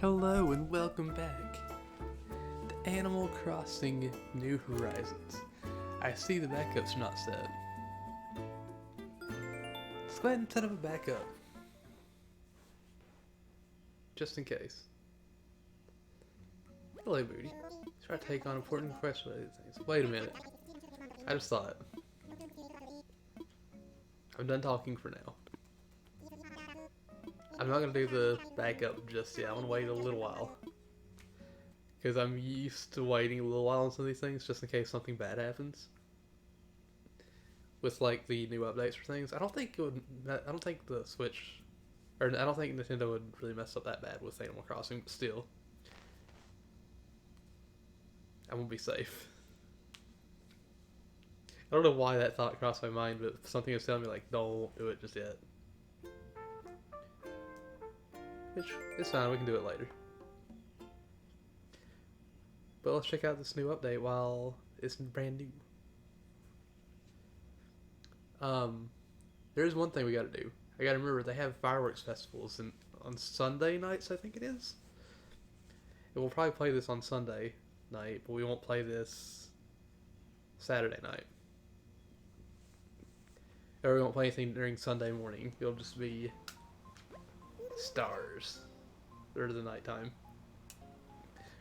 Hello and welcome back to Animal Crossing New Horizons. I see the backups are not set. Let's go ahead and set up a backup. Just in case. Hello, Booty. Try to take on important quests with these things. Wait a minute. I just thought. I'm done talking for now. I'm not going to do the backup just yet. I want to wait a little while. Because I'm used to waiting a little while on some of these things just in case something bad happens. With like the new updates for things. I don't think the Switch, or I don't think Nintendo would really mess up that bad with Animal Crossing, but still. I'm going to be safe. I don't know why that thought crossed my mind, but something was telling me like, don't do it just yet. Which, it's fine, we can do it later. But let's check out this new update while it's brand new. There's one thing we gotta do. I gotta remember they have fireworks festivals on Sunday nights, I think it is. And we'll probably play this on Sunday night, but we won't play this Saturday night. Or we won't play anything during Sunday morning. It'll just be stars. Or the nighttime.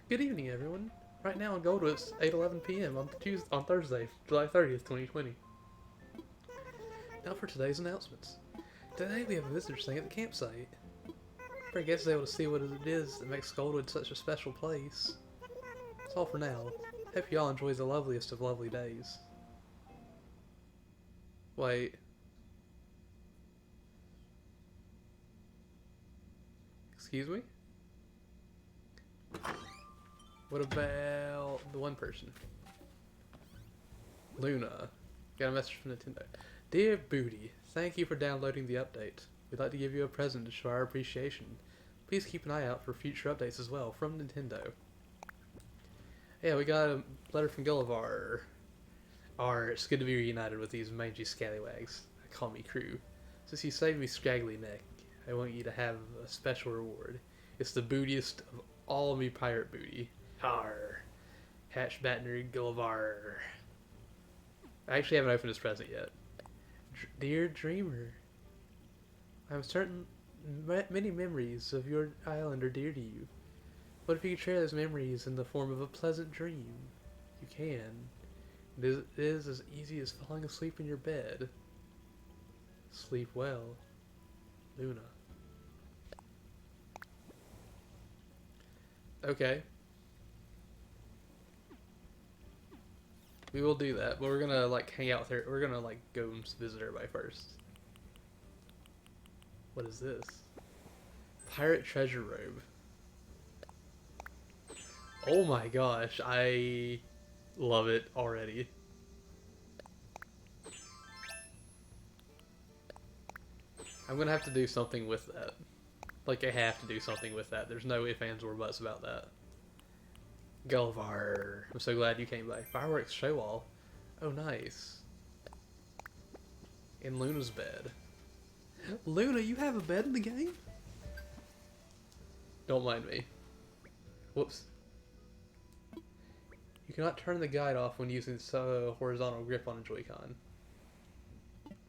Good evening, everyone. Right now in Goldwood, it's 8:11 p.m. on Thursday, July 30th, 2020. Now for today's announcements. Today we have a visitor staying at the campsite. For guests able to see what it is that makes Goldwood such a special place. That's all for now. Hope you all enjoy the loveliest of lovely days. Wait. Excuse me? What about the one person? Luna. Got a message from Nintendo. Dear Booty, thank you for downloading the update. We'd like to give you a present to show our appreciation. Please keep an eye out for future updates as well from Nintendo. Yeah, we got a letter from Gullivar. It's good to be reunited with these mangy scallywags. Call me crew. Since you saved me scraggly neck, I want you to have a special reward. It's the bootiest of all me pirate booty. Har. Hatch Batner Gullivar. I actually haven't opened this present yet. Dear Dreamer, I'm certain many memories of your island are dear to you. What if you could share those memories in the form of a pleasant dream? You can. It is as easy as falling asleep in your bed. Sleep well, Luna. Okay. We will do that, but we're gonna like hang out with her. We're gonna like go and visit everybody first. What is this? Pirate treasure robe. Oh my gosh, I love it already. I'm gonna have to do something with that. Like, I have to do something with that. There's no ifs, ands, or buts about that. Gullivar. I'm so glad you came by. Fireworks show wall. Oh, nice. In Luna's bed. Luna, you have a bed in the game? Don't mind me. Whoops. You cannot turn the guide off when using horizontal grip on a Joy-Con.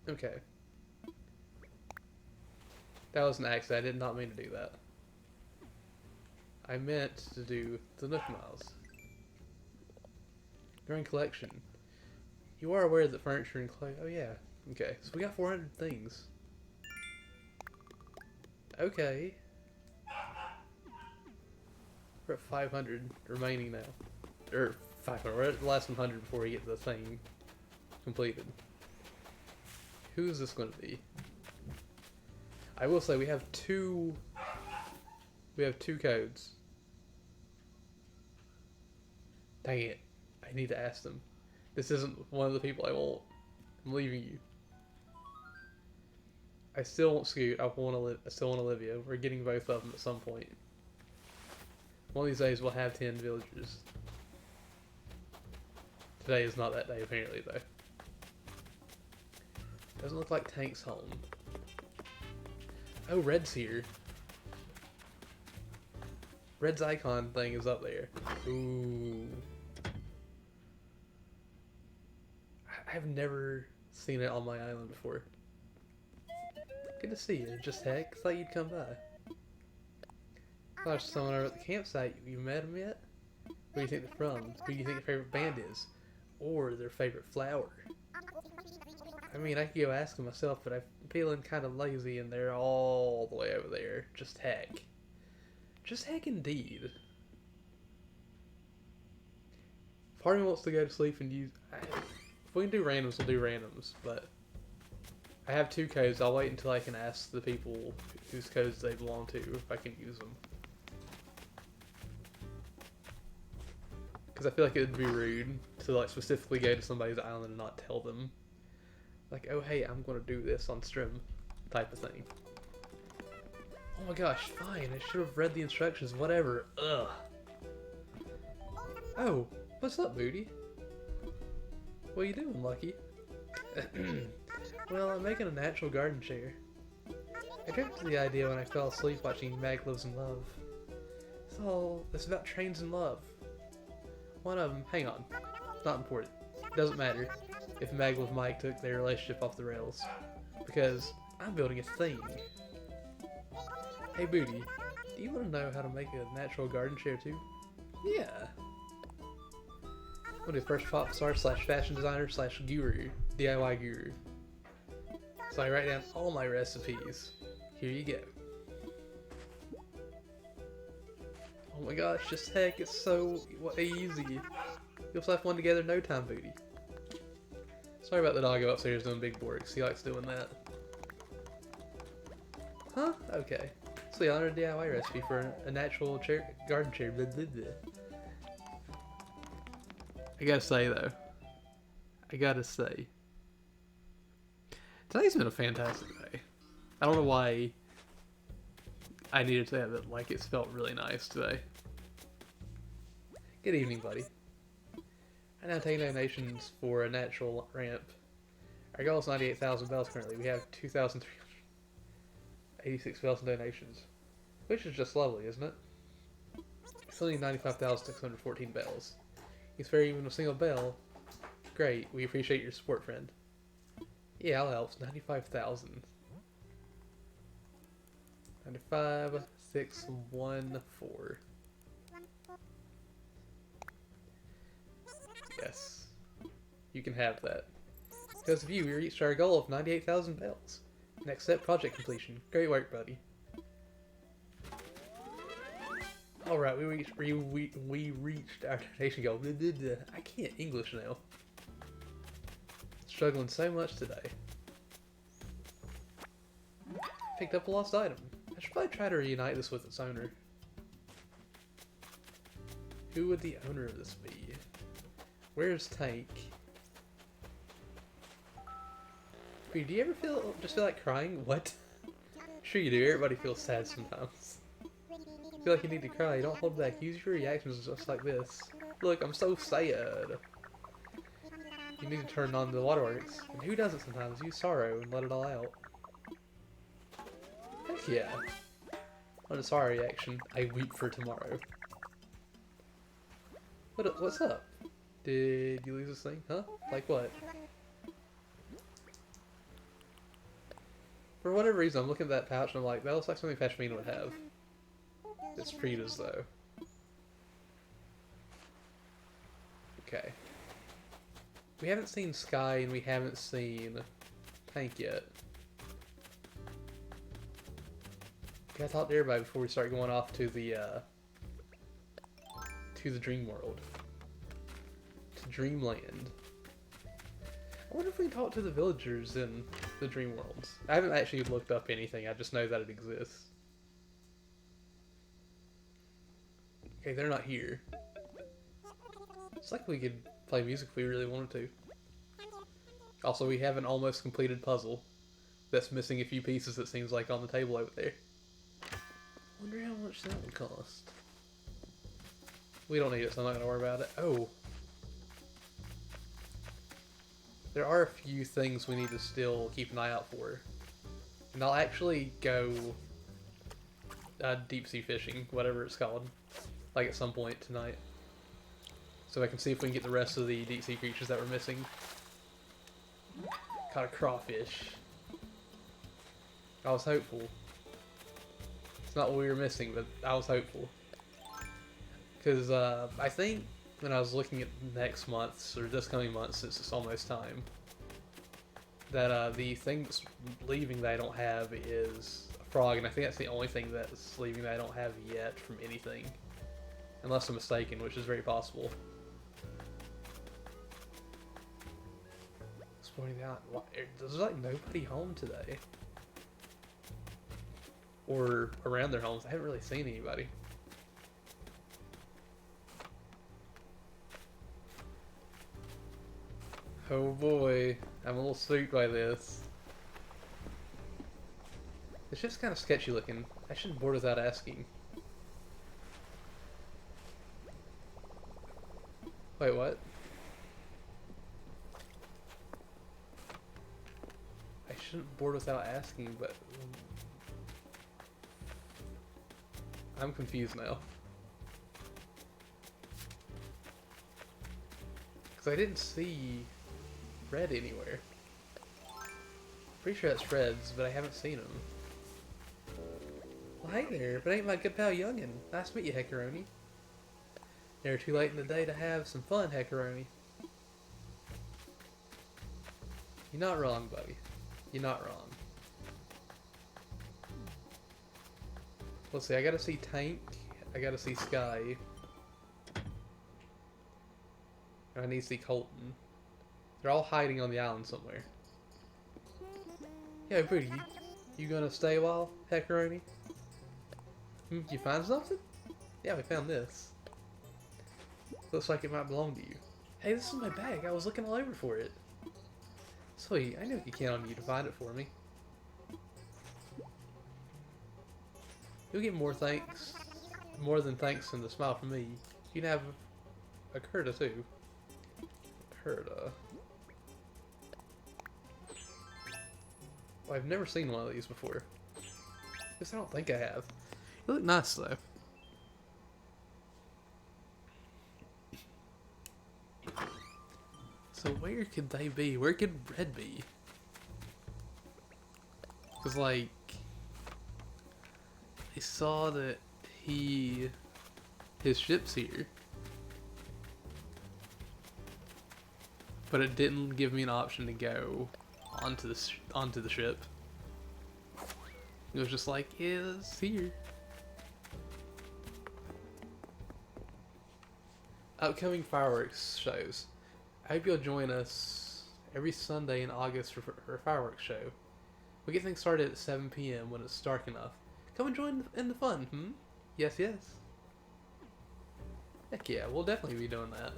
Okay. That was an accident. I did not mean to do that. I meant to do the Nook Miles. During collection. You are aware that furniture and clothes... Oh yeah. Okay. So we got 400 things. Okay. We're at 500 remaining now. Or 500. We're at the last 100 before we get the thing completed. Who is this going to be? I will say we have two codes. Dang it. I need to ask them. This isn't one of the people I want. I'm leaving you. I still want Scoot. I still want Olivia. We're getting both of them at some point. One of these days we'll have 10 villagers. Today is not that day apparently though. Doesn't look like Tank's home. Oh, Red's here. Red's icon thing is up there. Ooh. I've never seen it on my island before. Good to see you. Just heck, thought you'd come by. There's someone over at the campsite. You met him yet? Where do you think they're from? Who do you think their favorite band is? Or their favorite flower? I mean, I could go ask them myself, but I'm feeling kind of lazy and they're all the way over there. Just heck. Just heck indeed. Part of me wants to go to sleep and use... If we can do randoms, we'll do randoms, but... I have 2 codes. I'll wait until I can ask the people whose codes they belong to if I can use them. Because I feel like it would be rude to like specifically go to somebody's island and not tell them. Like, oh hey, I'm going to do this on stream, type of thing. Oh my gosh, fine, I should have read the instructions, whatever, ugh. Oh, what's up, Booty? What are you doing, Lucky? Well, I'm making a natural garden chair. I drifted to the idea when I fell asleep watching Mag Lives in Love. It's about trains in love. One of them, hang on, not important. Doesn't matter if Mag with Mike took their relationship off the rails. Because I'm building a thing. Hey Booty, do you want to know how to make a natural garden chair too? Yeah. I'm the first pop star / fashion designer / guru, DIY guru. So I write down all my recipes. Here you go. Oh my gosh, just heck, it's so easy. You'll slap one together in no time, Booty. Sorry about the doggo upstairs doing big works. He likes doing that. Huh? Okay. So yeah, another DIY recipe for a natural garden chair. Blah, blah, blah. I gotta say though. Today's been a fantastic day. I don't know why I needed to have it, like it's felt really nice today. Good evening, buddy. I now take donations for a natural ramp. Our goal is 98,000 bells currently. We have 2,386 bells in donations. Which is just lovely, isn't it? It's only 95,614 bells. It's fair even a single bell. Great, we appreciate your support, friend. Yeah, I'll help. 95,000. 95,614. Yes. You can have that. Because of you, we reached our goal of 98,000 bells. Next step, project completion. Great work, buddy. Alright, we reached our donation goal. I can't English now. Struggling so much today. Picked up a lost item. I should probably try to reunite this with its owner. Who would the owner of this be? Where's Tank? Wait, do you ever just feel like crying? What? Sure you do, everybody feels sad sometimes. Feel like you need to cry, don't hold back, use your reactions just like this. Look, I'm so sad. You need to turn on the waterworks. And who doesn't sometimes? Use sorrow and let it all out. Heck yeah. On a sorrow reaction, I weep for tomorrow. What's up? Did you lose this thing? Huh? Like what? For whatever reason, I'm looking at that pouch and I'm like, that looks like something Pashmina would have. It's Frida's though. Okay. We haven't seen Sky and we haven't seen Tank yet. Gotta talk to everybody before we start going off to the dream world. To Dreamland. I wonder if we can talk to the villagers in the dream worlds. I haven't actually looked up anything, I just know that it exists. Okay, they're not here. It's like we could play music if we really wanted to. Also, we have an almost completed puzzle that's missing a few pieces, it seems like, on the table over there. Wonder how much that would cost. We don't need it, so I'm not going to worry about it. Oh. There are a few things we need to still keep an eye out for. And I'll actually go deep sea fishing, whatever it's called, like at some point tonight. So I can see if we can get the rest of the deep sea creatures that we're missing. Caught a crawfish. I was hopeful. It's not what we were missing, but I was hopeful. Because I think when I was looking at next month's, or this coming month, since it's almost time, that the thing that's leaving that I don't have is a frog, and I think that's the only thing that's leaving that I don't have yet from anything. Unless I'm mistaken, which is very possible. Just pointing out, there's like nobody home today. Or around their homes. I haven't really seen anybody. Oh boy, I'm a little spooked by this. It's just kind of sketchy looking. I shouldn't board without asking. Wait, what? I shouldn't board without asking, but... I'm confused now. Because I didn't see Red anywhere. Pretty sure that's Red's, but I haven't seen him. Well, hey there, but ain't my good pal Youngin. Nice to meet you, Heckaroni. Never too late in the day to have some fun, Heckaroni. You're not wrong, buddy. You're not wrong. Let's see, I gotta see Tank, I gotta see Sky. And I need to see Colton. They're all hiding on the island somewhere. Yo, Booty, you gonna stay a while, Heckaroni? You find something? Yeah, we found this. Looks like it might belong to you. Hey, this is my bag. I was looking all over for it. Sweet, I knew I could count on you to find it for me. You'll get more thanks. More than thanks and a smile from me. You can have a Curda too. Curda. Well, I've never seen one of these before. Guess I don't think I have. They look nice though. So where could they be? Where could Red be? Cause like... I saw that his ship's here, but it didn't give me an option to go onto the ship. It was just like, yeah, it's here. Upcoming fireworks shows. I hope you'll join us every Sunday in August for a fireworks show. We get things started at 7 p.m. when it's dark enough. Come and join in the fun, Yes, yes. Heck yeah, we'll definitely be doing that.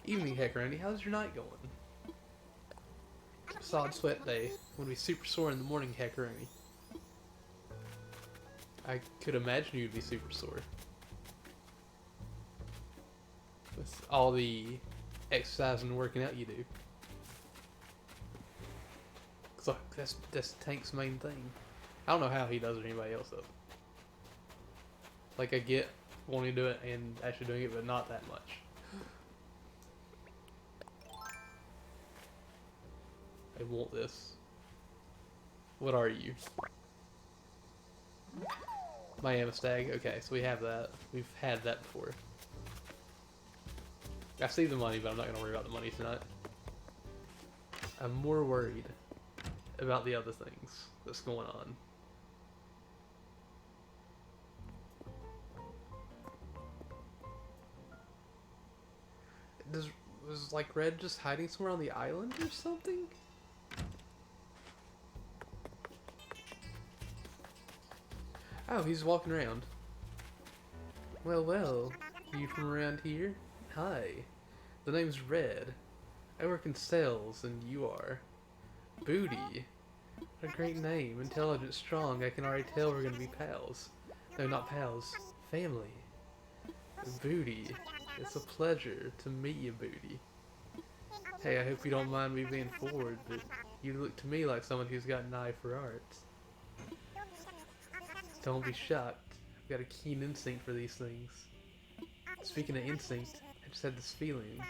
Evening, Heckaroni, how's your night going? Solid sweat day. When we super sore in the morning, Heckaroni. I could imagine you'd be super sore. With all the exercise and working out you do. So that's Tank's main thing. I don't know how he does it or anybody else does. Like, I get wanting to do it and actually doing it, but not that much. I want this. What are you? Miami Stag. Okay, so we have that. We've had that before. I see the money, but I'm not going to worry about the money tonight. I'm more worried about the other things that's going on. Was like Red just hiding somewhere on the island or something? Oh, he's walking around. Well, you from around here? Hi, the name's Red. I work in sales, and you are? Booty. What a great name. Intelligent, strong. I can already tell we're gonna be pals. No, not pals. Family. Booty. It's a pleasure to meet you, Booty. Hey, I hope you don't mind me being forward, but you look to me like someone who's got an eye for art. Don't be shocked. I've got a keen instinct for these things. Speaking of instinct, I just had this feeling.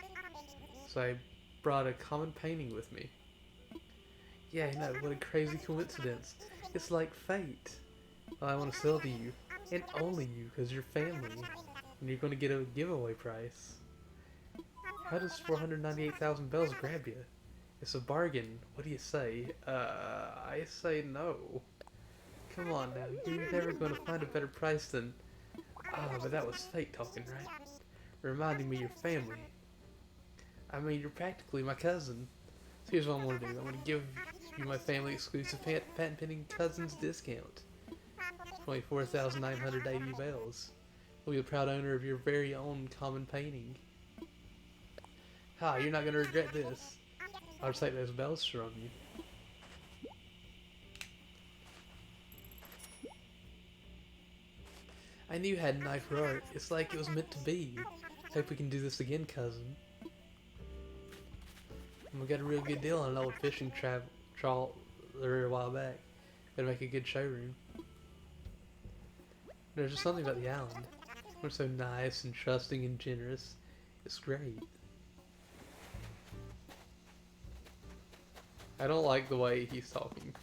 So I brought a common painting with me. Yeah, I know, what a crazy coincidence. It's like fate. Well, I want to sell to you, and only you, because you're family, and you're going to get a giveaway price. How does 498,000 bells grab you? It's a bargain. What do you say? I say no. Come on now, you're never going to find a better price than... Ah, but that was fate talking, right? Reminding me of your family. I mean, you're practically my cousin. So here's what I'm going to do. I'm going to give you my family exclusive patent pending cousins discount. 24,980 bells. I'll be the proud owner of your very own common painting. Ha, you're not going to regret this. I'll just take those bells from you. I knew you had an eye for art. It's like it was meant to be. Hope we can do this again, cousin. And we got a real good deal on an old fishing trawler a while back. Gonna make a good showroom. There's just something about the island. We're so nice and trusting and generous. It's great. I don't like the way he's talking.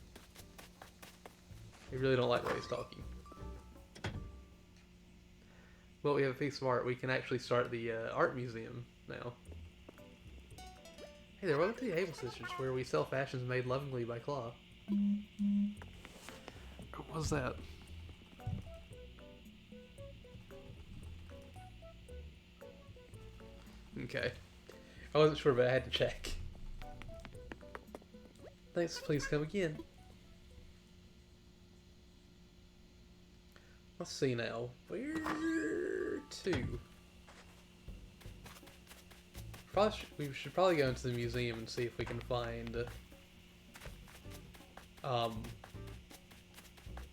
I really don't like the way he's talking. Well, we have a piece of art. We can actually start the art museum now. Hey there, welcome to the Able Sisters, where we sell fashions made lovingly by Claw. What was that? Okay. I wasn't sure, but I had to check. Thanks, please come again. Let's see now. Where to? We should probably go into the museum and see if we can find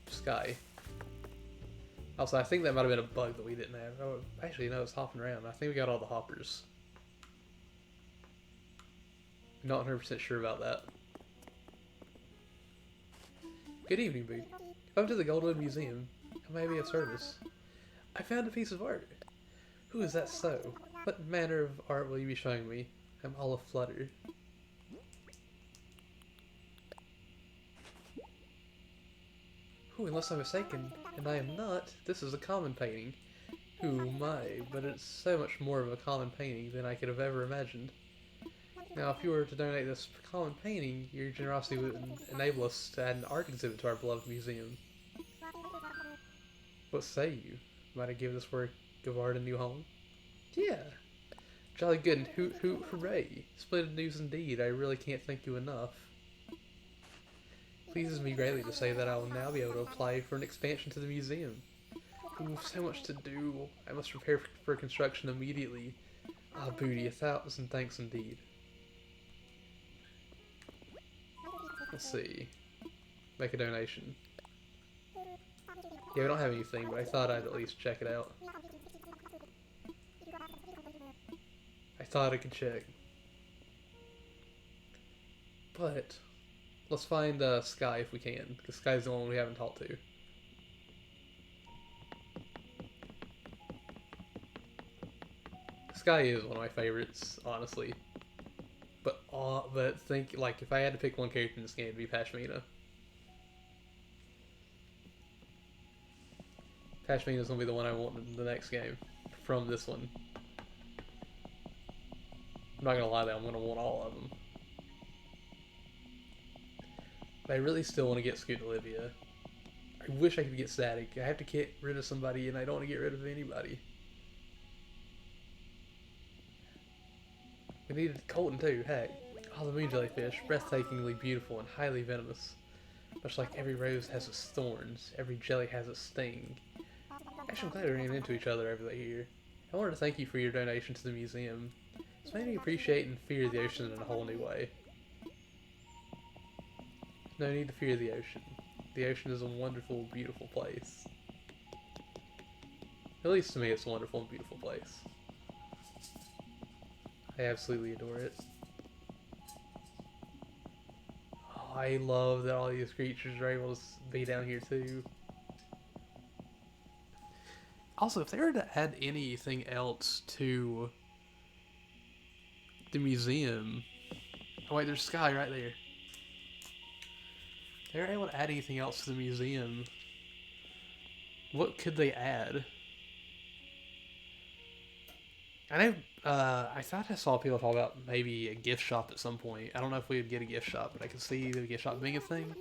Sky. Also, I think that might have been a bug that we didn't have. Oh, actually, no, it's hopping around. I think we got all the hoppers. Not 100% sure about that. Good evening, Boo. Welcome to the Goldwood Museum. How may I be of service? I found a piece of art. Who is that so? What manner of art will you be showing me? I'm all aflutter. Who, unless I'm mistaken, and I am not, this is a common painting. Who my, but it's so much more of a common painting than I could have ever imagined. Now, if you were to donate this common painting, your generosity would enable us to add an art exhibit to our beloved museum. What say you? Might I give this work of art a new home? Yeah. Jolly good and hoot hoot hooray. Splendid news indeed. I really can't thank you enough. Pleases me greatly to say that I will now be able to apply for an expansion to the museum. Ooh, so much to do. I must prepare for construction immediately. Ah, Booty, 1,000 thanks indeed. Let's see. Make a donation. Yeah, we don't have anything, but I thought I'd at least check it out. I thought I could check. But, let's find Sky if we can, because Sky's the one we haven't talked to. Sky is one of my favorites, honestly. But think, like, if I had to pick one character in this game, it'd be Pashmina. Pashmina's gonna be the one I want in the next game from this one. I'm not gonna lie though, I'm gonna want all of them. But I really still want to get Scoot Olivia. I wish I could get Static. I have to get rid of somebody and I don't want to get rid of anybody. We needed Colton too, heck. Oh, the moon jellyfish, breathtakingly beautiful and highly venomous. Much like every rose has its thorns, every jelly has its sting. Actually, I'm glad we ran into each other over here. I wanted to thank you for your donation to the museum. It's made me appreciate and fear the ocean in a whole new way. No need to fear the ocean. The ocean is a wonderful, beautiful place. At least to me, it's a wonderful and beautiful place. I absolutely adore it. Oh, I love that all these creatures are able to be down here too. Also, if they were to add anything else to the museum... Oh wait, there's Sky right there. If they were able to add anything else to the museum, what could they add? I know, I thought I saw people talk about maybe a gift shop at some point. I don't know if we would get a gift shop, but I could see the gift shop being a thing.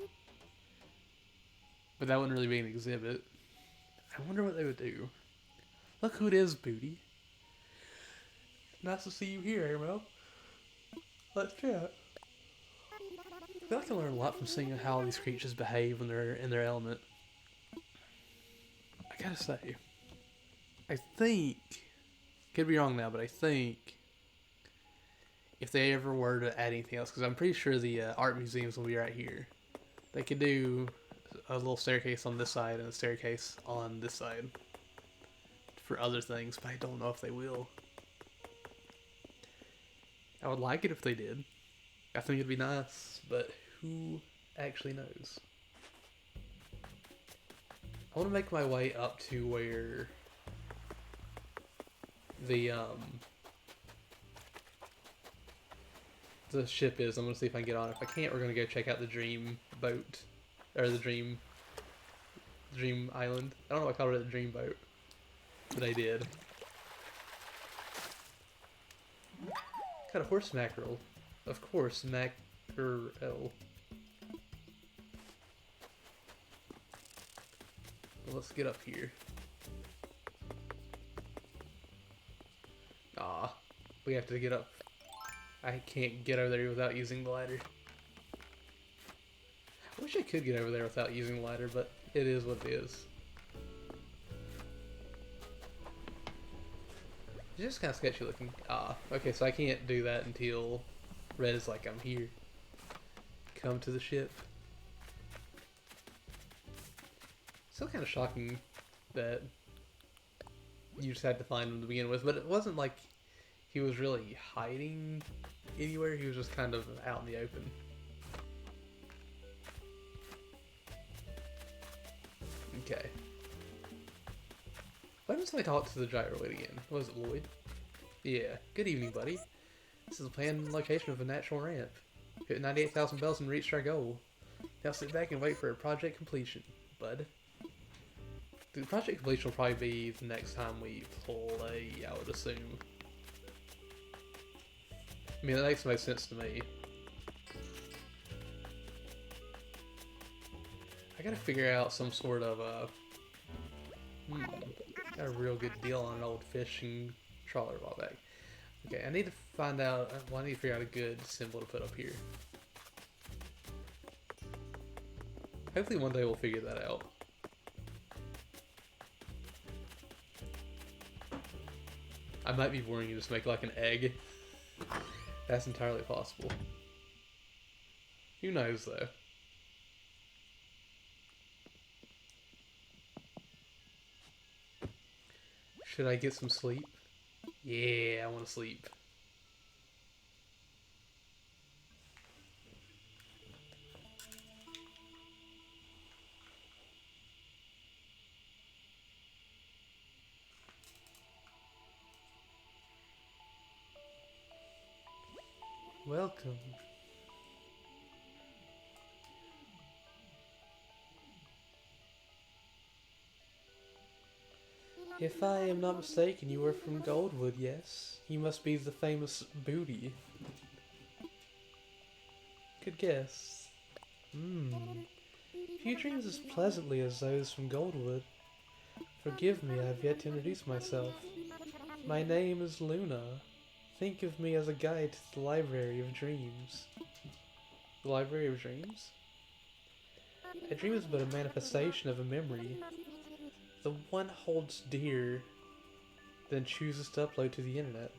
But that wouldn't really be an exhibit. I wonder what they would do. Look who it is, Booty. Nice to see you here, Aramo. Let's chat. I feel like I learn a lot from seeing how these creatures behave when they're in their element. I gotta say, I think, could be wrong now, but I think if they ever were to add anything else, because I'm pretty sure the art museums will be right here, they could do a little staircase on this side and a staircase on this side for other things, but I don't know if they will. I would like it if they did. I think it'd be nice, but who actually knows? I want to make my way up to where the ship is. I'm gonna see if I can get on it. If I can't, we're gonna go check out the dream boat, or the dream island. I don't know why I called it a dream boat, but I did. Got a horse mackerel, of course, mackerel. Well, let's get up here. Ah, we have to get up. I can't get over there without using the ladder. I wish I could get over there without using the ladder, but it is what it is. It's just kind of sketchy looking. Ah, okay, so I can't do that until Red is like, I'm here. Come to the ship. Still kind of shocking that you just had to find him to begin with, but it wasn't like he was really hiding anywhere. He was just kind of out in the open. Okay. Why didn't somebody talk to the gyroid again? Was it Lloyd? Yeah. Good evening, buddy. This is a planned location of a natural ramp. Hit 98,000 bells and reached our goal. Now sit back and wait for project completion, bud. The project completion will probably be the next time we play, I would assume. I mean, that makes the most sense to me. I gotta figure out some sort of, got a real good deal on an old fishing trawler a while back. Okay, I need to find out, well, I need to figure out a good symbol to put up here. Hopefully one day we'll figure that out. I might be boring and just make like an egg. That's entirely possible. Who knows though? Should I get some sleep? Yeah, I want to sleep. Welcome. If I am not mistaken, you are from Goldwood, yes? You must be the famous Booty. Good guess. Few dreams as pleasantly as those from Goldwood. Forgive me, I have yet to introduce myself. My name is Luna. Think of me as a guide to the Library of Dreams. The Library of Dreams? A dream is but a manifestation of a memory. The one holds dear, then chooses to upload to the internet.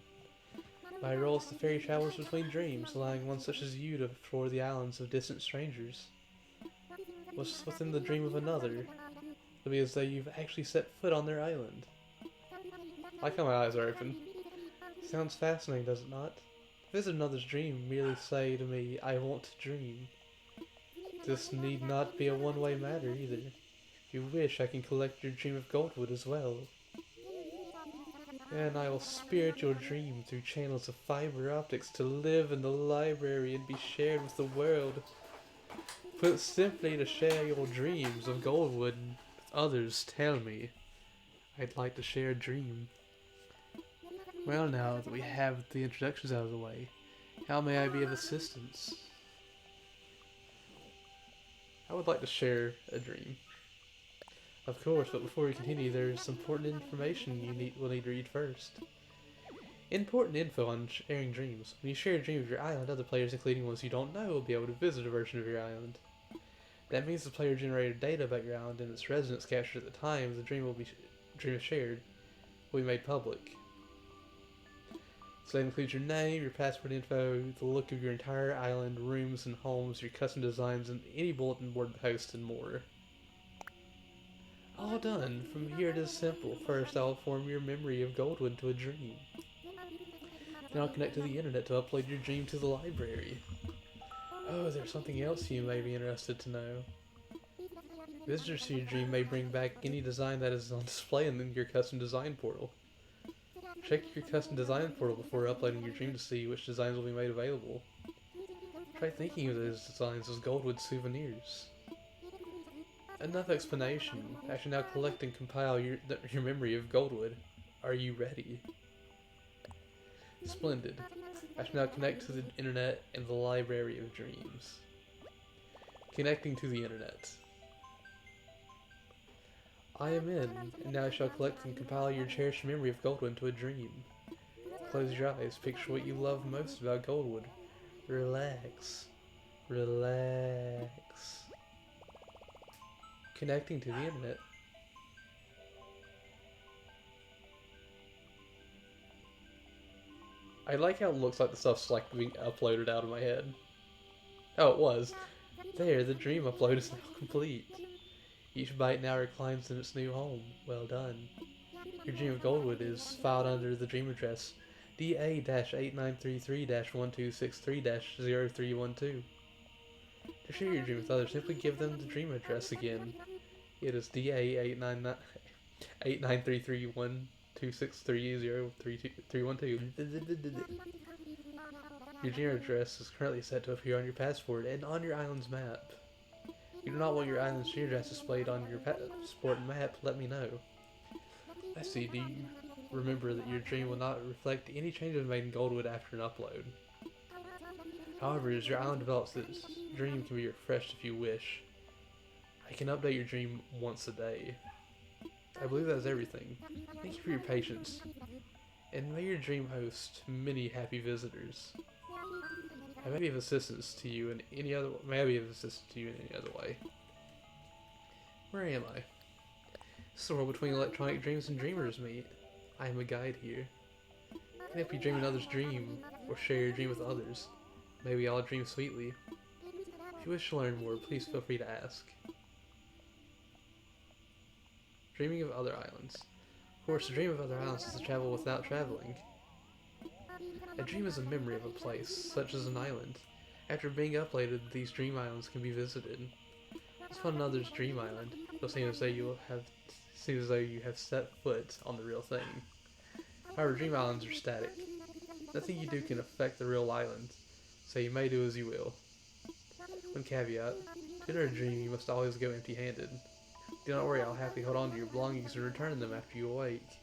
My role is to ferry travelers between dreams, allowing one such as you to explore the islands of distant strangers. What's within the dream of another? It'll be as though you've actually set foot on their island. I like how my eyes are open. Sounds fascinating, does it not? Visit another's dream, merely say to me, I want to dream. This need not be a one-way matter either. If you wish, I can collect your dream of Goldwood as well. And I will spirit your dream through channels of fiber optics to live in the library and be shared with the world. Put simply, to share your dreams of Goldwood with others. Tell me, I'd like to share a dream. Well, now that we have the introductions out of the way, how may I be of assistance? I would like to share a dream. Of course, but before we continue, there's some important information will need to read first. Important info on sharing dreams. When you share a dream of your island, other players, including ones you don't know, will be able to visit a version of your island. That means the player-generated data about your island and its residents captured at the time the dream is shared will be made public. So that includes your name, your passport info, the look of your entire island, rooms and homes, your custom designs, and any bulletin board post and more. All done. From here it is simple. First, I'll form your memory of Goldwood to a dream. Then I'll connect to the internet to upload your dream to the library. Oh, there's something else you may be interested to know. Visitors to your dream may bring back any design that is on display in your custom design portal. Check your custom design portal before uploading your dream to see which designs will be made available. Try thinking of those designs as Goldwood souvenirs. Enough explanation. I should now collect and compile your memory of Goldwood. Are you ready? Splendid. I should now connect to the internet and the library of dreams. Connecting to the internet. I am in, and now I shall collect and compile your cherished memory of Goldwood into a dream. Close your eyes, picture what you love most about Goldwood. Relax. Relax. Connecting to the internet. I like how it looks like the stuff's like being uploaded out of my head. Oh, it was. There, the dream upload is now complete. Each byte now reclines in its new home. Well done. Your dream of Goldwood is filed under the dream address DA-8933-1263-0312. To share your dream with others, simply give them the dream address again. It is DA-8933-1263-0312. Your dream address is currently set to appear on your passport and on your island's map. If you do not want your island's dream address displayed on your passport and map, let me know. I see. Do you remember that your dream will not reflect any changes made in Goldwood after an upload? However, as your island develops, this dream can be refreshed if you wish. I can update your dream once a day. I believe that's everything. Thank you for your patience. And may your dream host many happy visitors. I may be of assistance to you in any other way. Where am I? This is the world between electronic dreams and dreamers meet. I am a guide here. I can help you dream another's dream, or share your dream with others. May we all dream sweetly. If you wish to learn more, please feel free to ask. Dreaming of other islands. Of course, to dream of other islands is to travel without traveling. A dream is a memory of a place, such as an island. After being uploaded, these dream islands can be visited. It's on another's dream island. It'll seem as though you have set foot on the real thing. However, dream islands are static. Nothing you do can affect the real island, so you may do as you will. One caveat: to enter a dream, you must always go empty-handed. Do not worry, I'll happily hold on to your belongings and return them after you awake.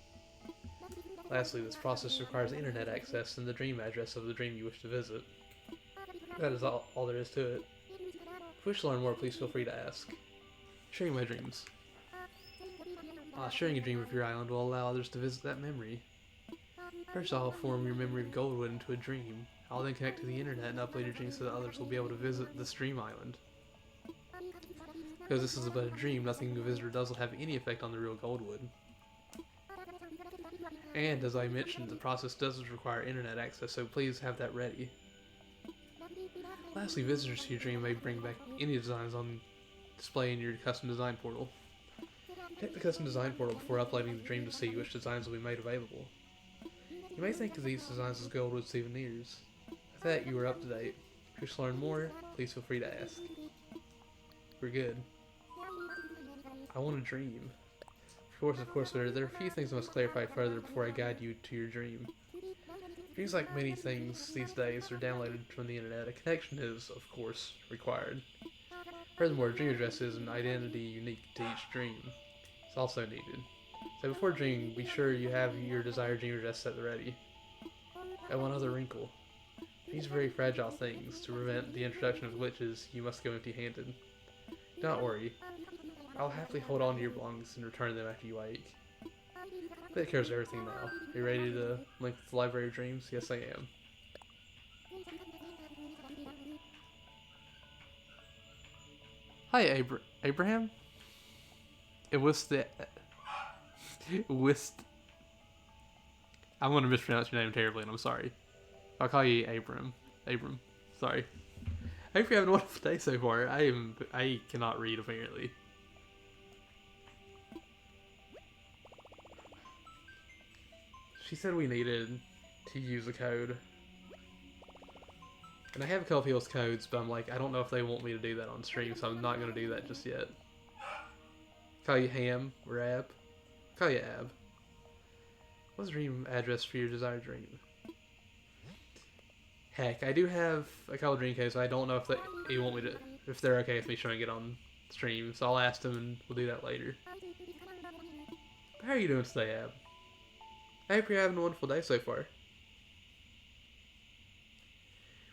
Lastly, this process requires internet access and the dream address of the dream you wish to visit. That is all there is to it. If you wish to learn more, please feel free to ask. Sharing my dreams. Sharing a dream of your island will allow others to visit that memory. First, I'll form your memory of Goldwood into a dream. I'll then connect to the internet and upload your dream so that others will be able to visit this dream island. Because this is but a dream, nothing the visitor does will have any effect on the real Goldwood. And, as I mentioned, the process does require internet access, so please have that ready. Lastly, visitors to your dream may bring back any designs on display in your custom design portal. Check the custom design portal before uploading the dream to see which designs will be made available. You may think of these designs as Goldwood souvenirs. With that, you are up to date. If you wish to learn more, please feel free to ask. We're good. I want a dream. Of course, there are a few things I must clarify further before I guide you to your dream. Dreams, like many things these days, are downloaded from the internet. A connection is, of course, required. Furthermore, a dream address is an identity unique to each dream. It's also needed. So before dreaming, be sure you have your desired dream address set ready. And one other wrinkle. These are very fragile things. To prevent the introduction of glitches, you must go empty-handed. Do not worry. I'll happily hold on to your belongings and return them after you wake. That covers everything now. Are you ready to link with the Library of Dreams? Yes, I am. Hi, Abraham? It was the... I'm gonna mispronounce your name terribly, and I'm sorry. I'll call you Abram. Sorry. I hope you're having a wonderful day so far. I cannot read, apparently. She said we needed to use a code. And I have a couple people's codes, but I'm like, I don't know if they want me to do that on stream, so I'm not going to do that just yet. Call you Ham or Ab? Call you Ab. What's the dream address for your desired dream? Heck, I do have a couple dream codes, so I don't know if they want me to, if they're okay with me showing it on stream, so I'll ask them and we'll do that later. But how are you doing today, Ab? I hope you're having a wonderful day so far.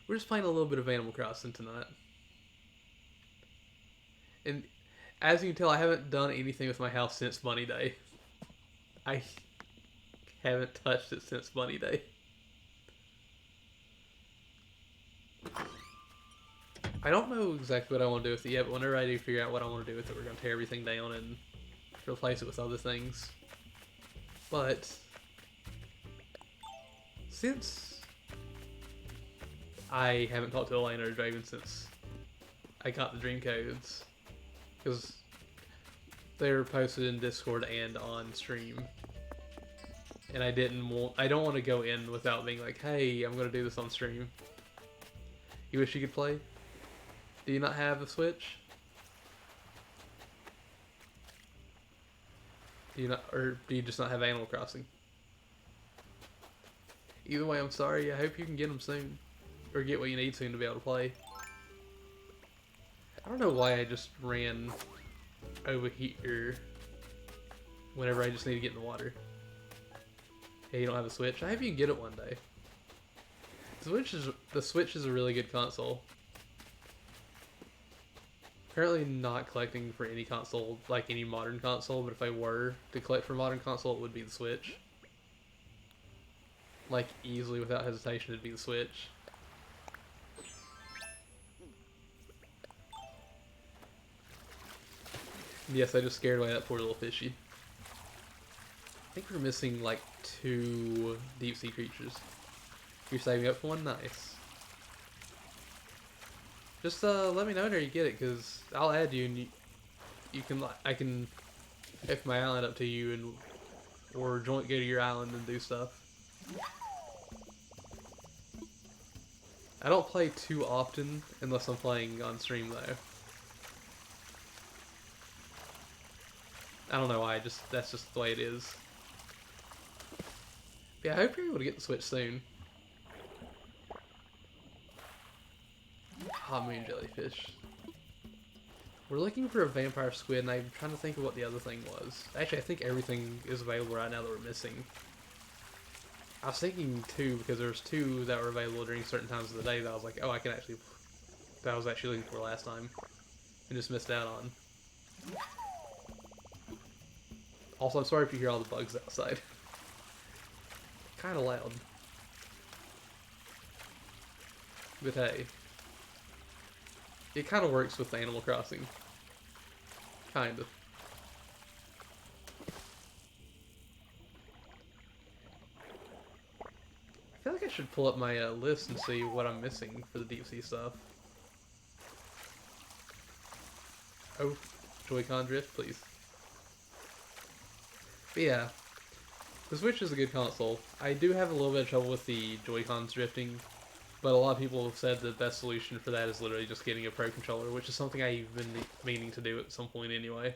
We're just playing a little bit of Animal Crossing tonight. And as you can tell, I haven't done anything with my house since Bunny Day. I haven't touched it since Bunny Day. I don't know exactly what I want to do with it yet, but whenever I do figure out what I want to do with it, we're going to tear everything down and replace it with other things. But since I haven't talked to Elena or Draven since I got the dream codes, because they're posted in Discord and on stream, and I don't want to go in without being like, hey, I'm going to do this on stream. You wish you could play? Do you not have a Switch? Do you not, or do you just not have Animal Crossing? Either way, I'm sorry. I hope you can get them soon, or get what you need soon to be able to play. I don't know why I just ran over here whenever I just need to get in the water. Hey, you don't have a Switch? I hope you can get it one day. The Switch is a really good console. Currently not collecting for any console, like any modern console, but if I were to collect for a modern console, it would be the Switch. Like, easily, without hesitation, it'd be the Switch. Yes, I just scared away that poor little fishy. I think we're missing, like, 2 deep sea creatures. You're saving up for one? Nice. Just let me know whenever you get it, because I'll add you, and I can F my island up to you, and or go to your island and do stuff. I don't play too often unless I'm playing on stream though. I don't know why, that's just the way it is. But yeah, I hope you're able to get the Switch soon. Hot moon jellyfish. We're looking for a vampire squid, and I'm trying to think of what the other thing was. Actually, I think everything is available right now that we're missing. I was thinking 2, because there's 2 that were available during certain times of the day that I was like, oh, that I was actually looking for last time, and just missed out on. Also, I'm sorry if you hear all the bugs outside. Kinda loud. But hey. It kind of works with Animal Crossing. Kinda. I feel like I should pull up my list and see what I'm missing for the deep sea stuff. Oh, Joy-Con drift, please. But yeah, the Switch is a good console. I do have a little bit of trouble with the Joy-Cons drifting, but a lot of people have said the best solution for that is literally just getting a Pro Controller, which is something I've been meaning to do at some point anyway.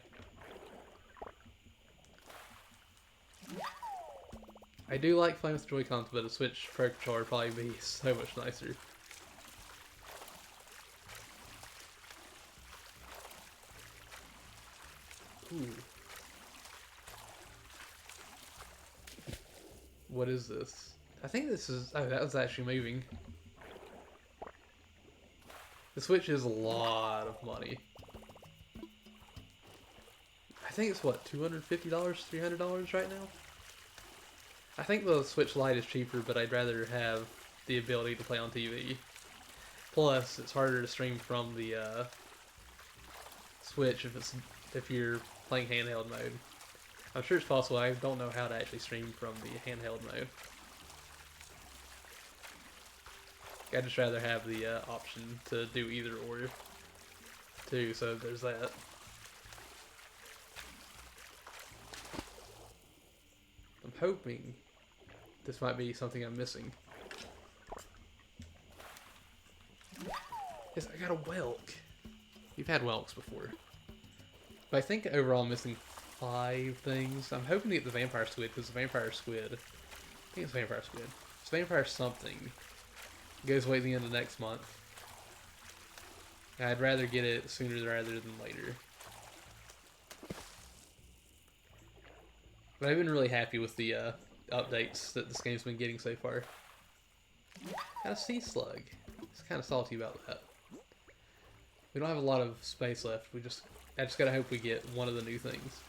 I do like playing with Joy-Cons, but a Switch Pro Controller would probably be so much nicer. Ooh. What is this? I think this is... Oh, that was actually moving. The Switch is a lot of money. I think it's, what, $250, $300 right now? I think the Switch Lite is cheaper, but I'd rather have the ability to play on TV. Plus, it's harder to stream from the Switch if you're playing handheld mode. I'm sure it's possible. I don't know how to actually stream from the handheld mode. I'd just rather have the option to do either or, too, so there's that. I'm hoping this might be something I'm missing. Yes, I got a Welk. You've had Welks before. But I think overall I'm missing 5 things. I'm hoping to get the Vampire Squid, because the Vampire Squid... I think it's Vampire Squid. It's Vampire something. It goes away at the end of next month. And I'd rather get it sooner rather than later. But I've been really happy with the updates that this game's been getting so far. Got a Sea Slug. It's kind of salty about that. We don't have a lot of space left. I just gotta hope we get one of the new things.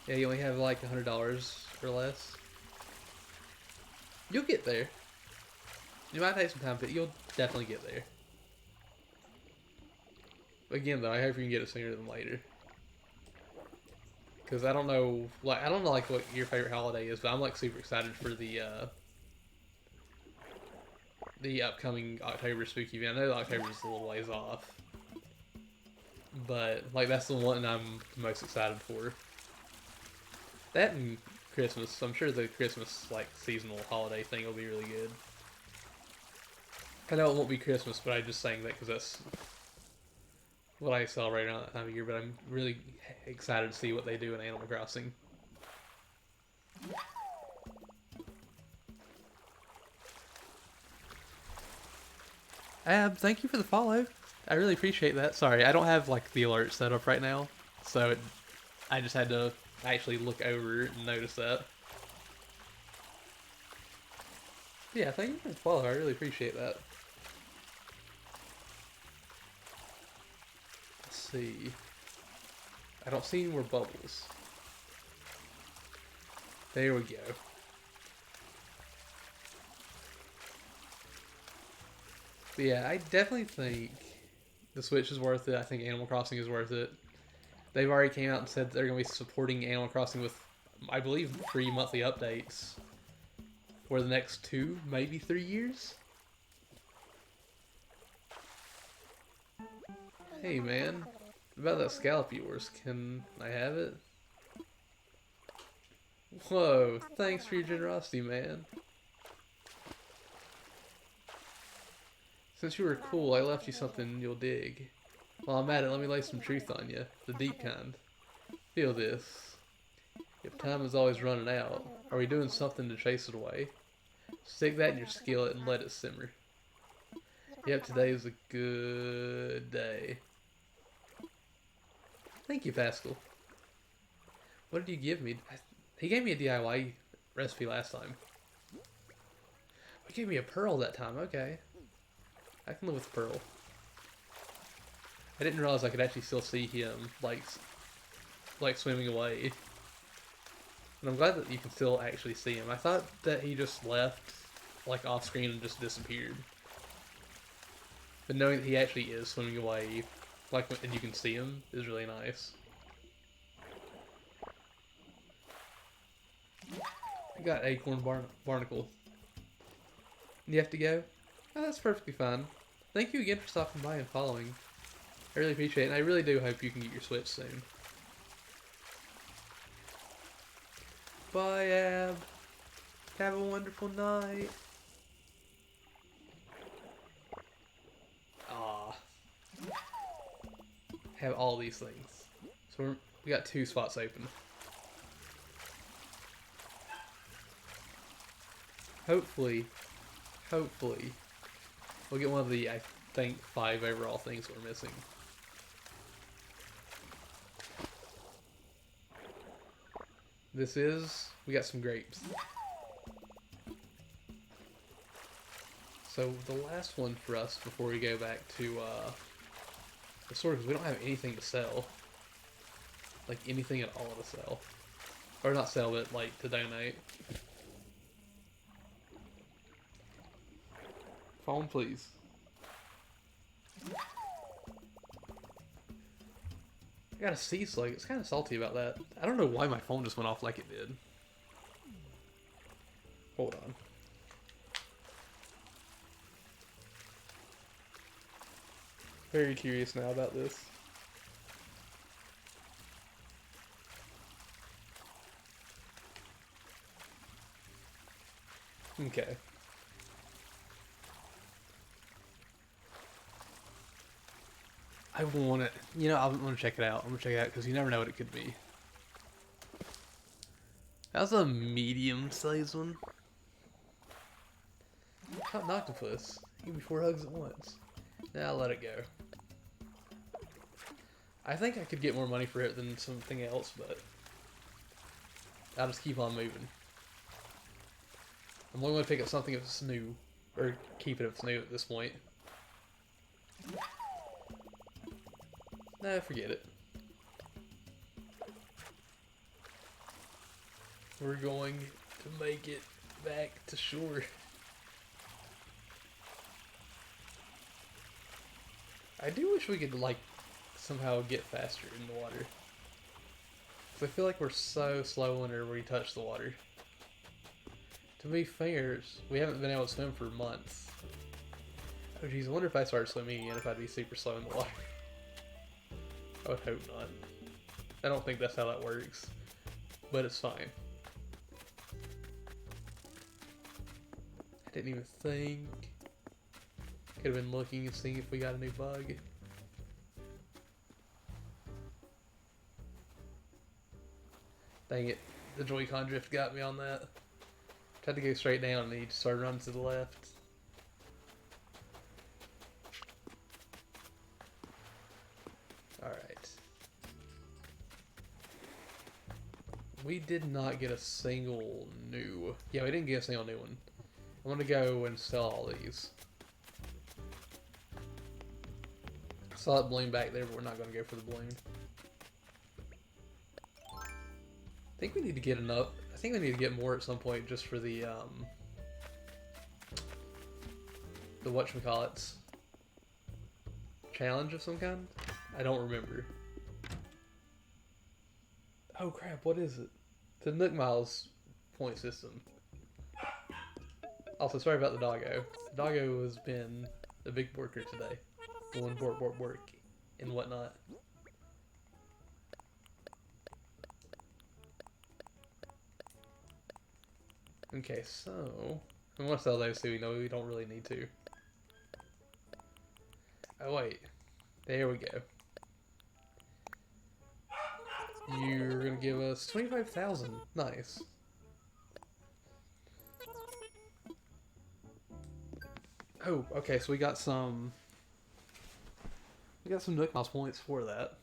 Yeah, you only have like $100 or less. You'll get there. It might take some time, but you'll definitely get there. Again, though, I hope you can get it sooner than later. Because I don't know, like, what your favorite holiday is, but I'm like super excited for the upcoming October spooky event. I know that October is a little ways off, but like that's the one I'm most excited for. That and Christmas. I'm sure the Christmas like seasonal holiday thing will be really good. I know it won't be Christmas, but I'm just saying that because that's what I celebrate around that time of year. But I'm really excited to see what they do in Animal Crossing. Thank you for the follow. I really appreciate that. Sorry, I don't have like the alert set up right now, so I just had to actually look over and notice that. Yeah, thank you for the follow. I really appreciate that. Let's see. I don't see any more bubbles. There we go. But yeah, I definitely think the Switch is worth it. I think Animal Crossing is worth it. They've already came out and said they're going to be supporting Animal Crossing with, I believe, free monthly updates for the next 2, maybe 3 years. Hey man, what about that scallop of yours? Can I have it? Whoa, thanks for your generosity, man. Since you were cool, I left you something you'll dig. While I'm at it, let me lay some truth on you. The deep kind. Feel this. If time is always running out, are we doing something to chase it away? Stick that in your skillet and let it simmer. Yep, today is a good day. Thank you, Pascal. What did you give me? He gave me a DIY recipe last time. He gave me a pearl that time, okay. I can live with Pearl. I didn't realize I could actually still see him, like swimming away. And I'm glad that you can still actually see him. I thought that he just left, like, off screen and just disappeared. But knowing that he actually is swimming away, like, and you can see him, is really nice. I got Acorn Barnacle. You have to go? Oh, that's perfectly fine. Thank you again for stopping by and following. I really appreciate it, and I really do hope you can get your Switch soon. Bye, Ab. Have a wonderful night. Ah. Have all these things. So we got 2 spots open. Hopefully, hopefully, we'll get one of the, I think, 5 overall things we're missing. We got some grapes. So the last one for us before we go back to the store, because we don't have anything to sell. Like anything at all to sell. Or not sell, but like to donate. Phone, please. I got a sea slug. It's kind of salty about that. I don't know why my phone just went off like it did. Hold on. Very curious now about this. Okay. I want it. You know, I'm gonna check it out. I'm gonna check it out because you never know what it could be. That's a medium-sized one. Not an octopus. Give me 4 hugs at once. Now I'll let it go. I think I could get more money for it than something else, but I'll just keep on moving. I'm only going to pick up something if it's new, or keep it if it's new at this point. Nah, forget it. We're going to make it back to shore. I do wish we could, like, somehow get faster in the water. Because I feel like we're so slow whenever we touch the water. To be fair, we haven't been able to swim for months. Oh geez, I wonder if I started swimming again if I'd be super slow in the water. I would hope not. I don't think that's how that works. But it's fine. I didn't even think. Could have been looking and seeing if we got a new bug. Dang it. The Joy-Con drift got me on that. Tried to go straight down and he just started running to the left. Alright. We did not get a single new... Yeah, we didn't get a single new one. I'm gonna go and sell all these. I saw that balloon back there, but we're not gonna go for the balloon. I think we need to get enough. I think we need to get more at some point just for the whatchamacallits challenge of some kind. I don't remember. Oh crap, what is it? The Nook Miles point system. Also, sorry about the doggo. The doggo has been a big worker today. Going work and whatnot. Okay, so I want to sell those too. No, we don't really need to. Oh wait, there we go. You're gonna give us 25,000. Nice. Oh, okay. So we got some. We got some Nook Miles points for that.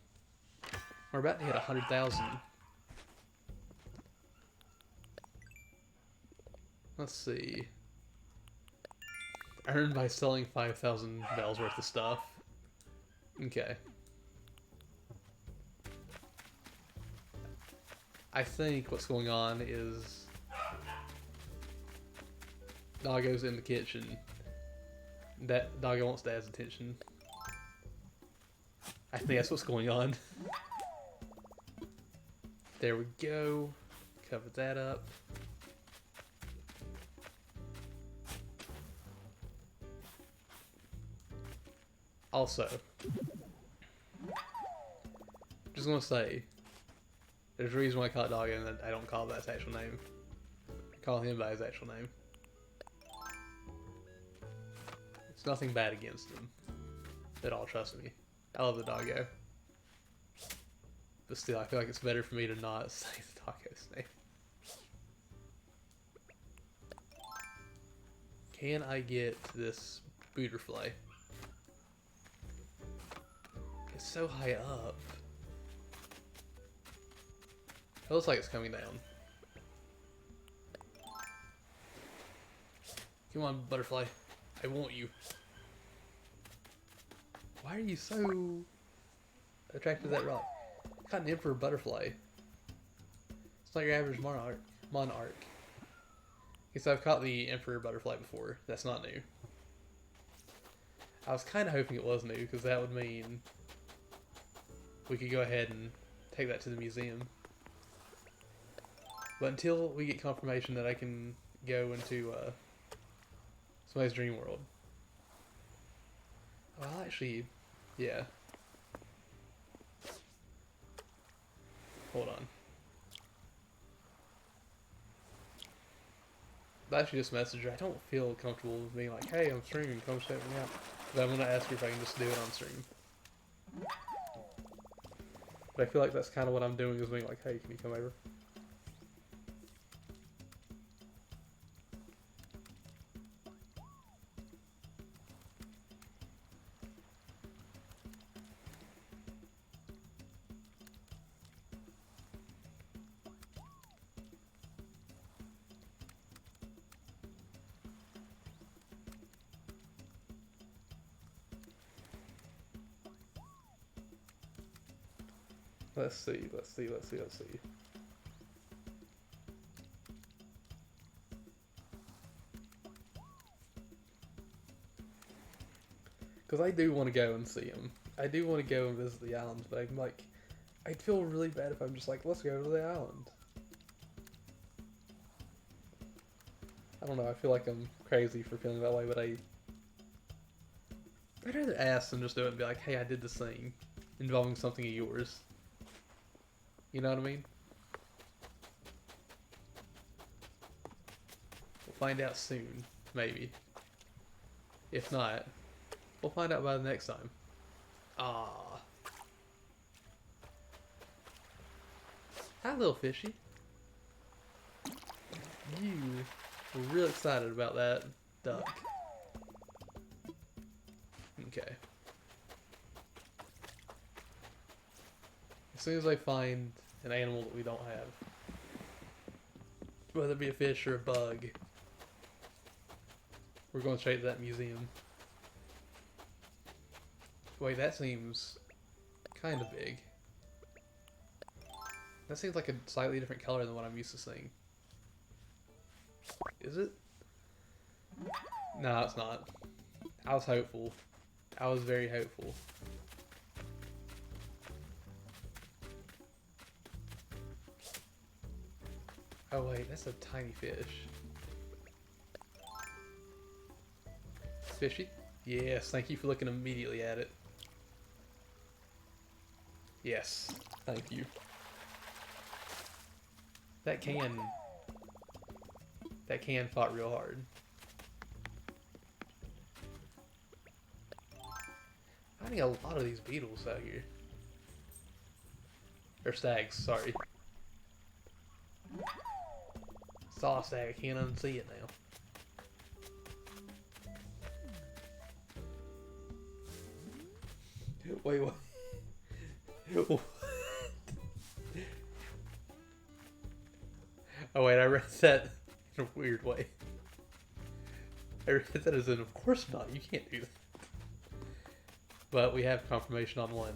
We're about to hit 100,000. Let's see. Earned by selling 5,000 bells worth of stuff. Okay. I think what's going on is Doggo's in the kitchen. That Doggo wants Dad's attention. I think that's what's going on. There we go. Cover that up. Also, just gonna say, there's a reason why I call it Doggo and I don't call it by his actual name. I call him by his actual name. It's nothing bad against him at all, trust me. I love the Doggo. But still, I feel like it's better for me to not say the Doggo's name. Can I get this butterfly? It's so high up. It looks like it's coming down. Come on, butterfly. I want you. Why are you so attracted to that rock? Caught an emperor butterfly. It's not your average monarch. Okay, so I've caught the emperor butterfly before. That's not new. I was kind of hoping it was new, because that would mean we could go ahead and take that to the museum. But until we get confirmation that I can go into somebody's dream world. Well, actually, yeah. Hold on. I actually just messaged her. I don't feel comfortable with being like, hey, I'm streaming, come check me out. But I'm going to ask her if I can just do it on stream. But I feel like that's kind of what I'm doing, is being like, hey, can you come over? Let's see. Because I do want to go and see him. I do want to go and visit the islands, but I'm like, I'd feel really bad if I'm just like, let's go to the island. I don't know, I feel like I'm crazy for feeling that way, but I'd rather ask than just do it and be like, hey, I did this thing involving something of yours. You know what I mean? We'll find out soon, maybe. If not, we'll find out by the next time. Ah. Hi, little fishy. You were real excited about that duck. Okay. As soon as I find an animal that we don't have, whether it be a fish or a bug, we're going straight to that museum. Wait, that seems kind of big. That seems like a slightly different color than what I'm used to seeing. Is it? No, it's not. I was hopeful. I was very hopeful. Oh wait, that's a tiny fish. Fishy? Yes, thank you for looking immediately at it. Yes, thank you. That can fought real hard. Finding a lot of these beetles out here. Or stags, sorry. Saw a stag, I can't unsee it now. Wait, what? What? Oh wait, I read that in a weird way. I read that as in, of course not, you can't do that. But we have confirmation on one.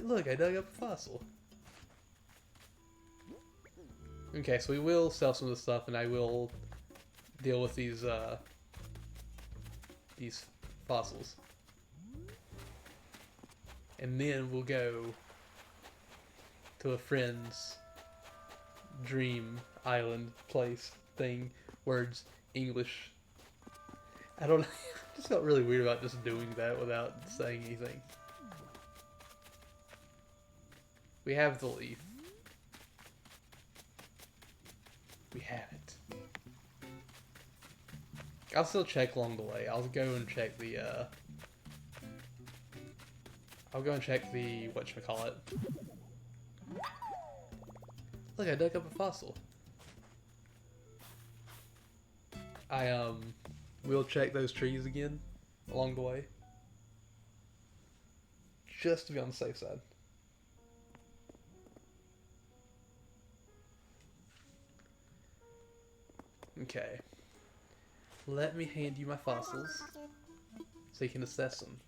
Look, I dug up a fossil. Okay, so we will sell some of the stuff, and I will deal with these fossils. And then we'll go to a friend's dream island place thing. Words, English. I don't know. I just felt really weird about just doing that without saying anything. We have the leaf. We have it. I'll still check along the way. I'll go and check the I'll go and check the whatchamacallit. Look, I dug up a fossil. I will check those trees again along the way. Just to be on the safe side. Okay. Let me hand you my fossils so you can assess them.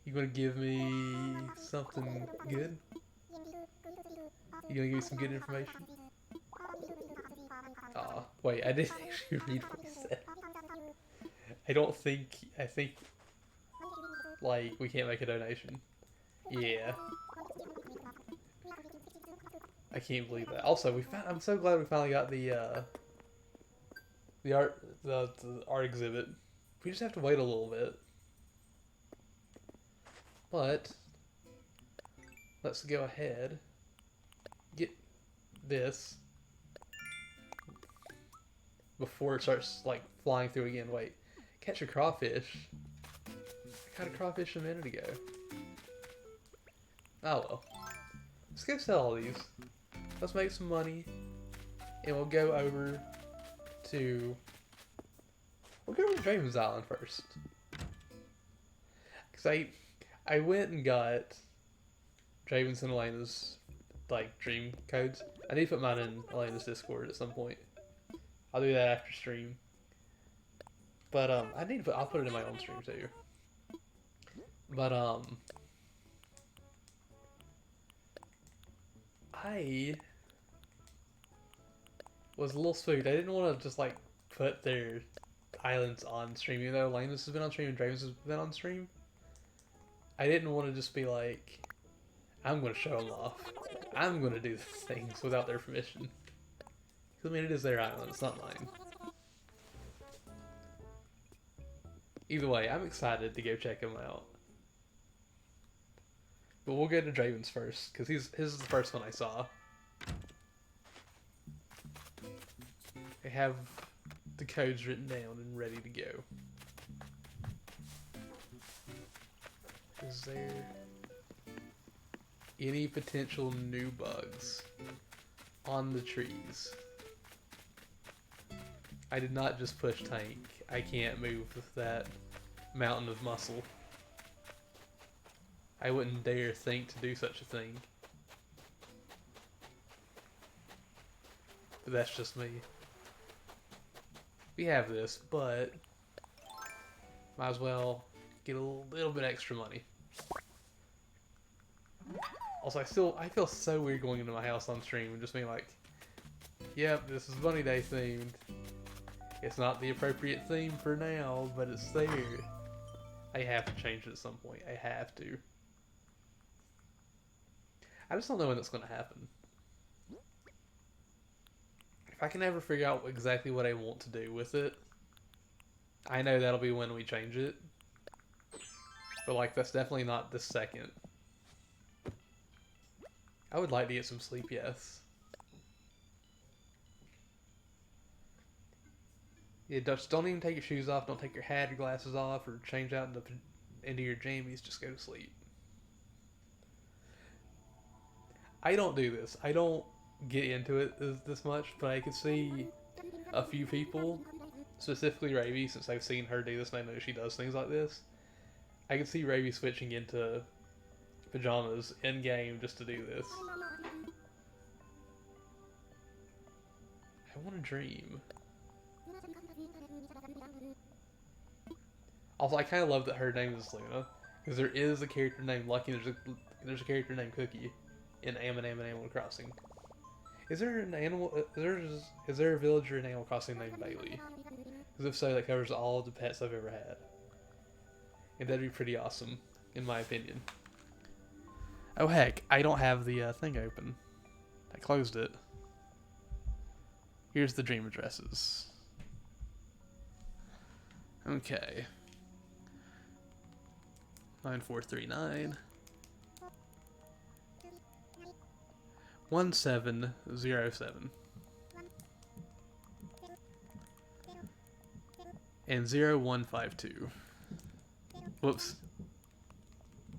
You gonna give me something good? You gonna give me some good information? Aw, wait, I didn't actually read what he said. I think, like, we can't make a donation. Yeah. I can't believe that. Also, I'm so glad we finally got the art exhibit. We just have to wait a little bit. But, let's go ahead, get this, before it starts, like, flying through again. Wait, catch a crawfish? I caught a crawfish a minute ago. Oh well. Let's go sell all these. Let's make some money, and we'll go over to Draven's Island first. Because I went and got Draven's and Elena's, like, dream codes. I need to put mine in Elena's Discord at some point. I'll do that after stream. But, I'll put it in my own stream too. But, I was a little spooked. I didn't want to just, like, put their islands on stream, even though Elena's has been on stream and Draven's has been on stream. I didn't want to just be like, I'm going to show them off. I'm going to do things without their permission. I mean, it is their island, it's not mine. Either way, I'm excited to go check them out. But we'll go to Draven's first, because his is the first one I saw. I have the codes written down and ready to go. Is there any potential new bugs on the trees? I did not just push tank. I can't move with that mountain of muscle. I wouldn't dare think to do such a thing. But that's just me. We have this, but might as well get a little bit extra money. Also, I feel so weird going into my house on stream and just being like, yep, this is Bunny Day themed. It's not the appropriate theme for now, but it's there. I have to change it at some point. I have to. I just don't know when it's going to happen. If I can ever figure out exactly what I want to do with it, I know that'll be when we change it. But, like, that's definitely not this second. I would like to get some sleep, yes. Yeah, just don't even take your shoes off, don't take your hat or glasses off, or change out into your jammies, just go to sleep. I don't do this. I don't get into it this much, but I could see a few people, specifically Ravi, since I've seen her do this and I know she does things like this. I could see Ravi switching into pajamas in-game just to do this. I want to dream. Also, I kind of love that her name is Luna, because there is a character named Lucky, and there's a character named Cookie in Animal Crossing. Is there an animal? Is there a villager in Animal Crossing named Bailey? Because if so, that covers all of the pets I've ever had, and that'd be pretty awesome, in my opinion. Oh heck, I don't have the thing open. I closed it. Here's the dream addresses. Okay. 9439 1707. and 0152. Whoops.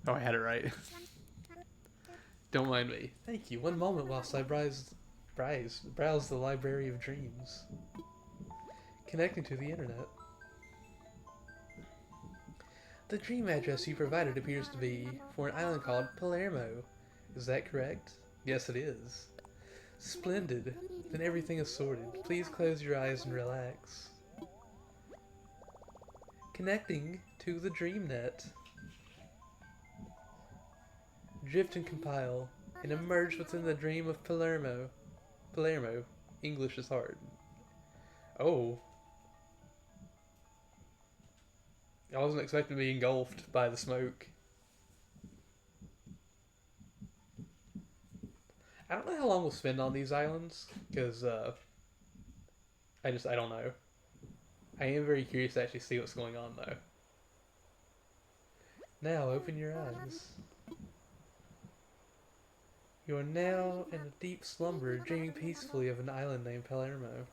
Oh, I had it right. Don't mind me. Thank you. One moment whilst I browse the Library of Dreams. Connecting to the internet. The dream address you provided appears to be for an island called Palermo. Is that correct? Yes, it is. Splendid. Then everything is sorted. Please close your eyes and relax. Connecting to the DreamNet. Drift and compile, and emerge within the dream of Palermo. Palermo. English is hard. Oh. I wasn't expecting to be engulfed by the smoke. I don't know how long we'll spend on these islands, because, I don't know. I am very curious to actually see what's going on, though. Now, open your eyes. You are now in a deep slumber, dreaming peacefully of an island named Palermo.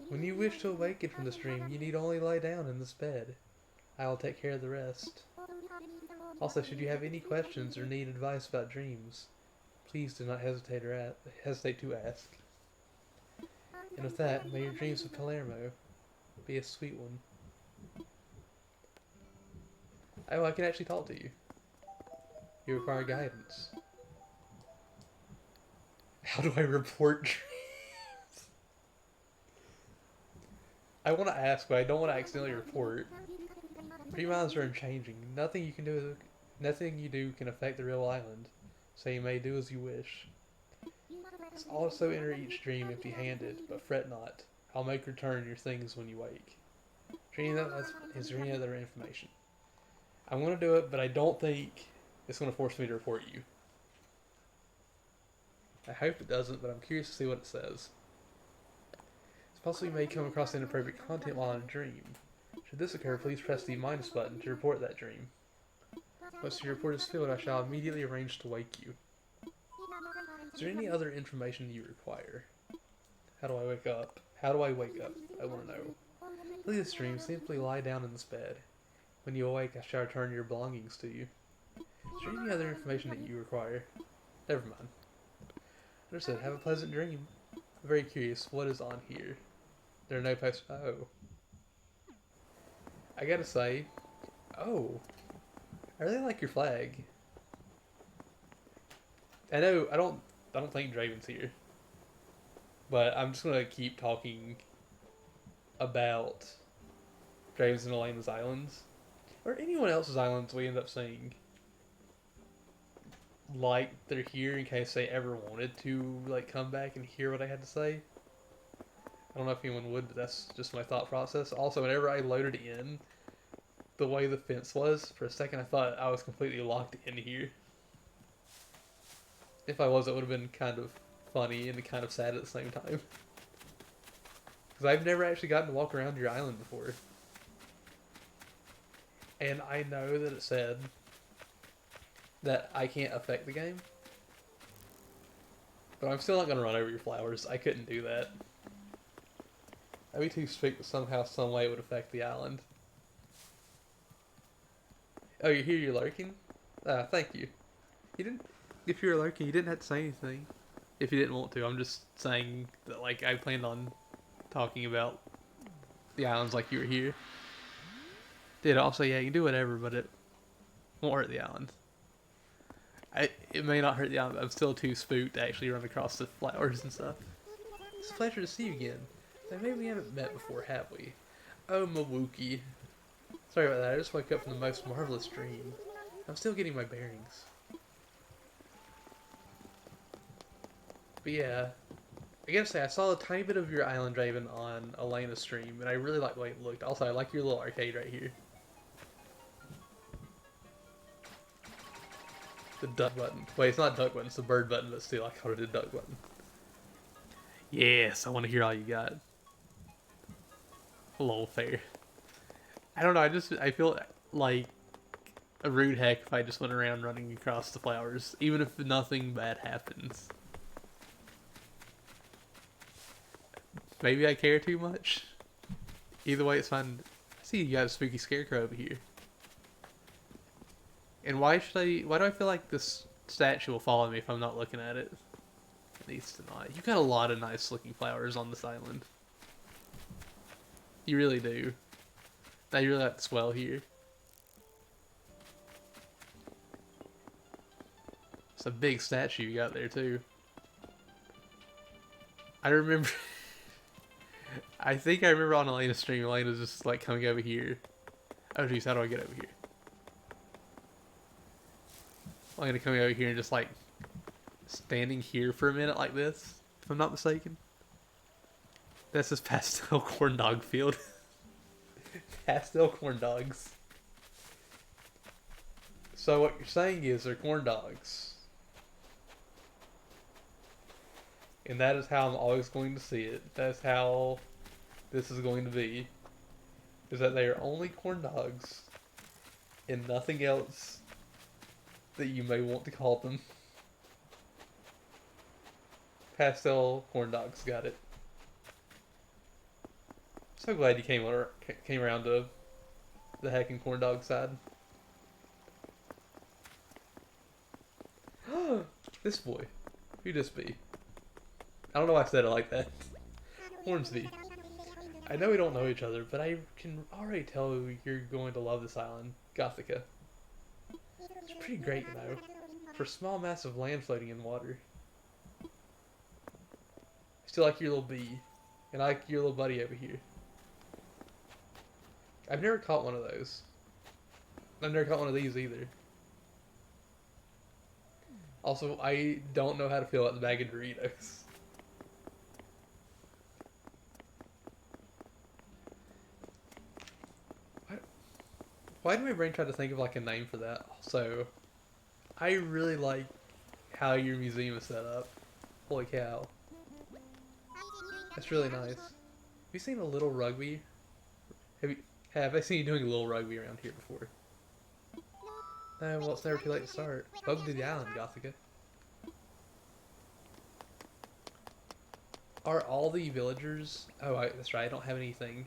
When you wish to awaken from this dream, you need only lie down in this bed. I will take care of the rest. Also, should you have any questions or need advice about dreams, please do not hesitate to ask. And with that, may your dreams of Palermo be a sweet one. Oh, I can actually talk to you. You require guidance. How do I report dreams? I want to ask, but I don't want to accidentally report. Dream islands are unchanging. Nothing you do can affect the real island, so you may do as you wish. Also enter each dream empty-handed, but fret not. I'll make return your things when you wake. Is there any other information? I want to do it, but I don't think it's going to force me to report you. I hope it doesn't, but I'm curious to see what it says. It's possible you may come across inappropriate content while in a dream. Should this occur, please press the minus button to report that dream. Once your report is filled, I shall immediately arrange to wake you. Is there any other information you require? How do I wake up? How do I wake up? I want to know. Leave this dream, simply lie down in this bed. When you awake, I shall return your belongings to you. Is there any other information that you require? Never mind. Understood. Have a pleasant dream. I'm very curious. What is on here? There are no posts. Oh. I gotta say. Oh. I really like your flag. I know. I don't think Draven's here. But I'm just gonna keep talking about Draven's and Elena's islands. Or anyone else's islands we end up seeing. Like they're here in case they ever wanted to like come back and hear what I had to say. I don't know if anyone would, but that's just my thought process. Also, whenever I loaded in, the way the fence was, for a second I thought I was completely locked in here. If I was, it would have been kind of funny and kind of sad at the same time. Because I've never actually gotten to walk around your island before. And I know that it said that I can't affect the game. But I'm still not going to run over your flowers. I couldn't do that. That'd be too strict, but somehow, some way it would affect the island. Oh, you're here, you're lurking? Thank you. You didn't... If you were lurking, you didn't have to say anything. If you didn't want to. I'm just saying that, like, I planned on talking about the islands like you were here. Did also, yeah, you can do whatever, but it won't hurt the island. It may not hurt the island, but I'm still too spooked to actually run across the flowers and stuff. It's a pleasure to see you again. So maybe we haven't met before, have we? Oh, Mawuki. Sorry about that, I just woke up from the most marvelous dream. I'm still getting my bearings. But yeah, I gotta say, I saw a tiny bit of your Island Draven on Elena's stream, and I really like the way it looked. Also, I like your little arcade right here. The duck button. Wait, it's not duck button, it's the bird button, but still, I called it a duck button. Yes, I want to hear all you got. Lol, fair. I don't know, I feel like a rude heck if I just went around running across the flowers, even if nothing bad happens. Maybe I care too much? Either way, it's fine. I see you got a spooky scarecrow over here. And why do I feel like this statue will follow me if I'm not looking at it? It needs to not. You got a lot of nice looking flowers on this island. You really do. Now you really have to swell here. It's a big statue you got there too. I remember I think I remember on Elena's stream, Elena's just like coming over here. Oh jeez, how do I get over here? Elena coming over here and just like standing here for a minute like this, if I'm not mistaken. That's this pastel corn dog field. Pastel corn dogs. So what you're saying is they're corn dogs. And that is how I'm always going to see it. That's how this is going to be. Is that they are only corn dogs and nothing else that you may want to call them. Pastel corn dogs, got it. So glad you came around to the heckin' corn dog side. This boy. Who this be? I don't know why I said it like that. Hornsby. I know we don't know each other, but I can already tell you're going to love this island. Gothica. It's pretty great, you know. For a small mass of land floating in water. I still like your little bee. And I like your little buddy over here. I've never caught one of those. I've never caught one of these either. Also, I don't know how to feel about the bag of Doritos. Why did my brain try to think of like a name for that? Also, I really like how your museum is set up. Holy cow. That's really nice. Have you seen a little rugby? Have I seen you doing a little rugby around here before? Well, it's never too late to start. Welcome to the island, Gothica. Are all the villagers... Oh, that's right, I don't have anything.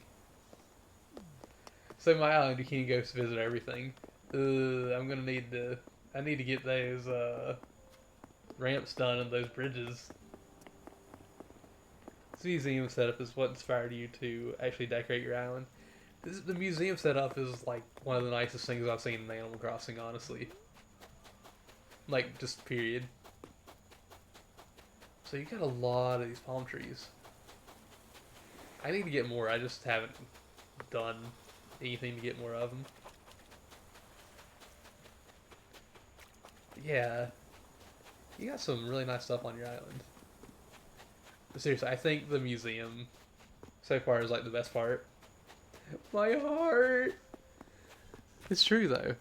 So my island, you can't go visit everything. I'm gonna need to... I need to get those, ramps done and those bridges. This museum setup is what inspired you to actually decorate your island. The museum setup is like one of the nicest things I've seen in Animal Crossing, honestly. Like, just period. So you got a lot of these palm trees. I need to get more, I just haven't done anything to get more of them. Yeah. You got some really nice stuff on your island. But seriously, I think the museum so far is like the best part. My heart! It's true though.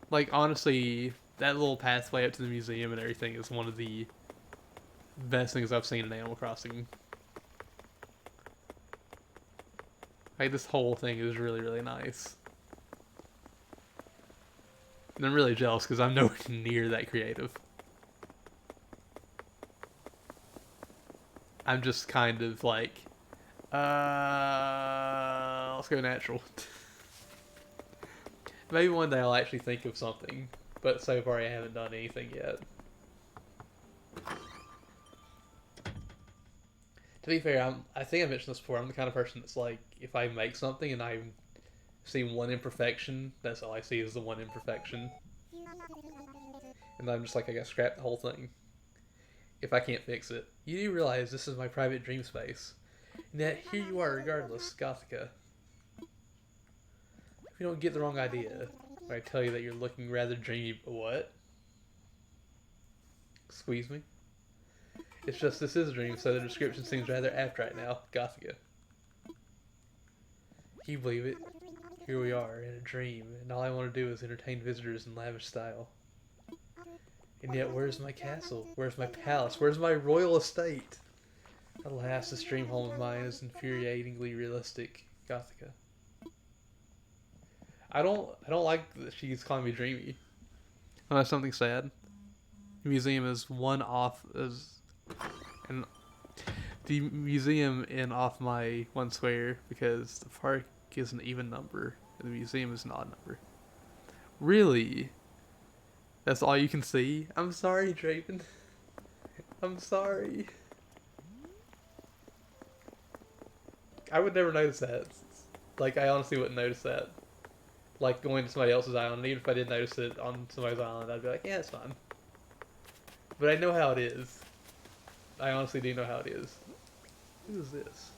Like honestly, that little pathway up to the museum and everything is one of the best things I've seen in Animal Crossing. Like this whole thing is really, really nice. And I'm really jealous because I'm nowhere near that creative. I'm just kind of like, let's go natural. Maybe one day I'll actually think of something, but so far I haven't done anything yet. To be fair, I think I mentioned this before, I'm the kind of person that's like, if I make something and I see one imperfection, that's all I see is the one imperfection. And I'm just like, I gotta scrap the whole thing. If I can't fix it. You do realize this is my private dream space. And yet, here you are regardless, Gothica. If you don't get the wrong idea, when I tell you that you're looking rather dreamy, what? Squeeze me? It's just this is a dream, so the description seems rather apt right now, Gothica. Can you believe it? Here we are, in a dream, and all I want to do is entertain visitors in lavish style. And yet, where's my castle? Where's my palace? Where's my royal estate? Alas, this dream home of mine is infuriatingly realistic, Gothica. I don't like that she's calling me dreamy. Oh, that's something sad. The museum is one off and the museum in off my one square because the park is an even number and the museum is an odd number. Really? That's all you can see? I'm sorry, Draven. I'm sorry. I would never notice that. Like, I honestly wouldn't notice that. Like, going to somebody else's island, even if I did notice it on somebody's island, I'd be like, yeah, it's fine. But I know how it is. I honestly do know how it is. Who is this?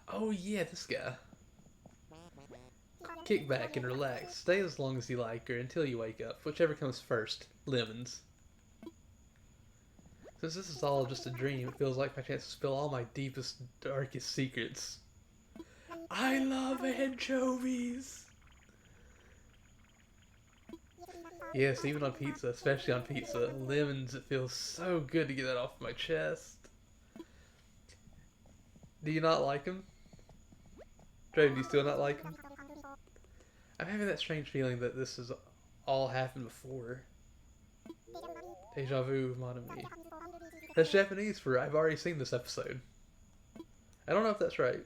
Oh yeah, this guy. Kick back and relax. Stay as long as you like or until you wake up. Whichever comes first. Lemons. Since this is all just a dream, it feels like my chance to spill all my deepest, darkest secrets. I love anchovies! Yes, even on pizza, especially on pizza. Lemons, it feels so good to get that off my chest. Do you not like them? Draven, do you still not like them? I'm having that strange feeling that this has all happened before. Deja vu, mon ami. That's Japanese for I've already seen this episode. I don't know if that's right.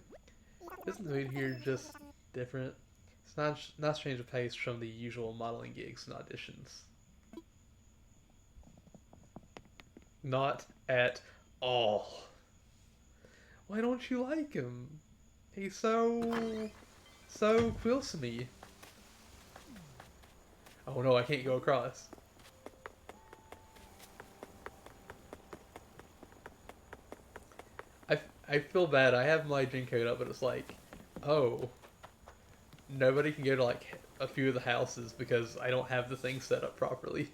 Isn't the mood here just different? It's not change of pace from the usual modeling gigs and auditions. Not at all. Why don't you like him? He's so Quilsony. Oh no, I can't go across. I feel bad. I have my drink code up, but it's like, oh, nobody can go to like a few of the houses because I don't have the thing set up properly.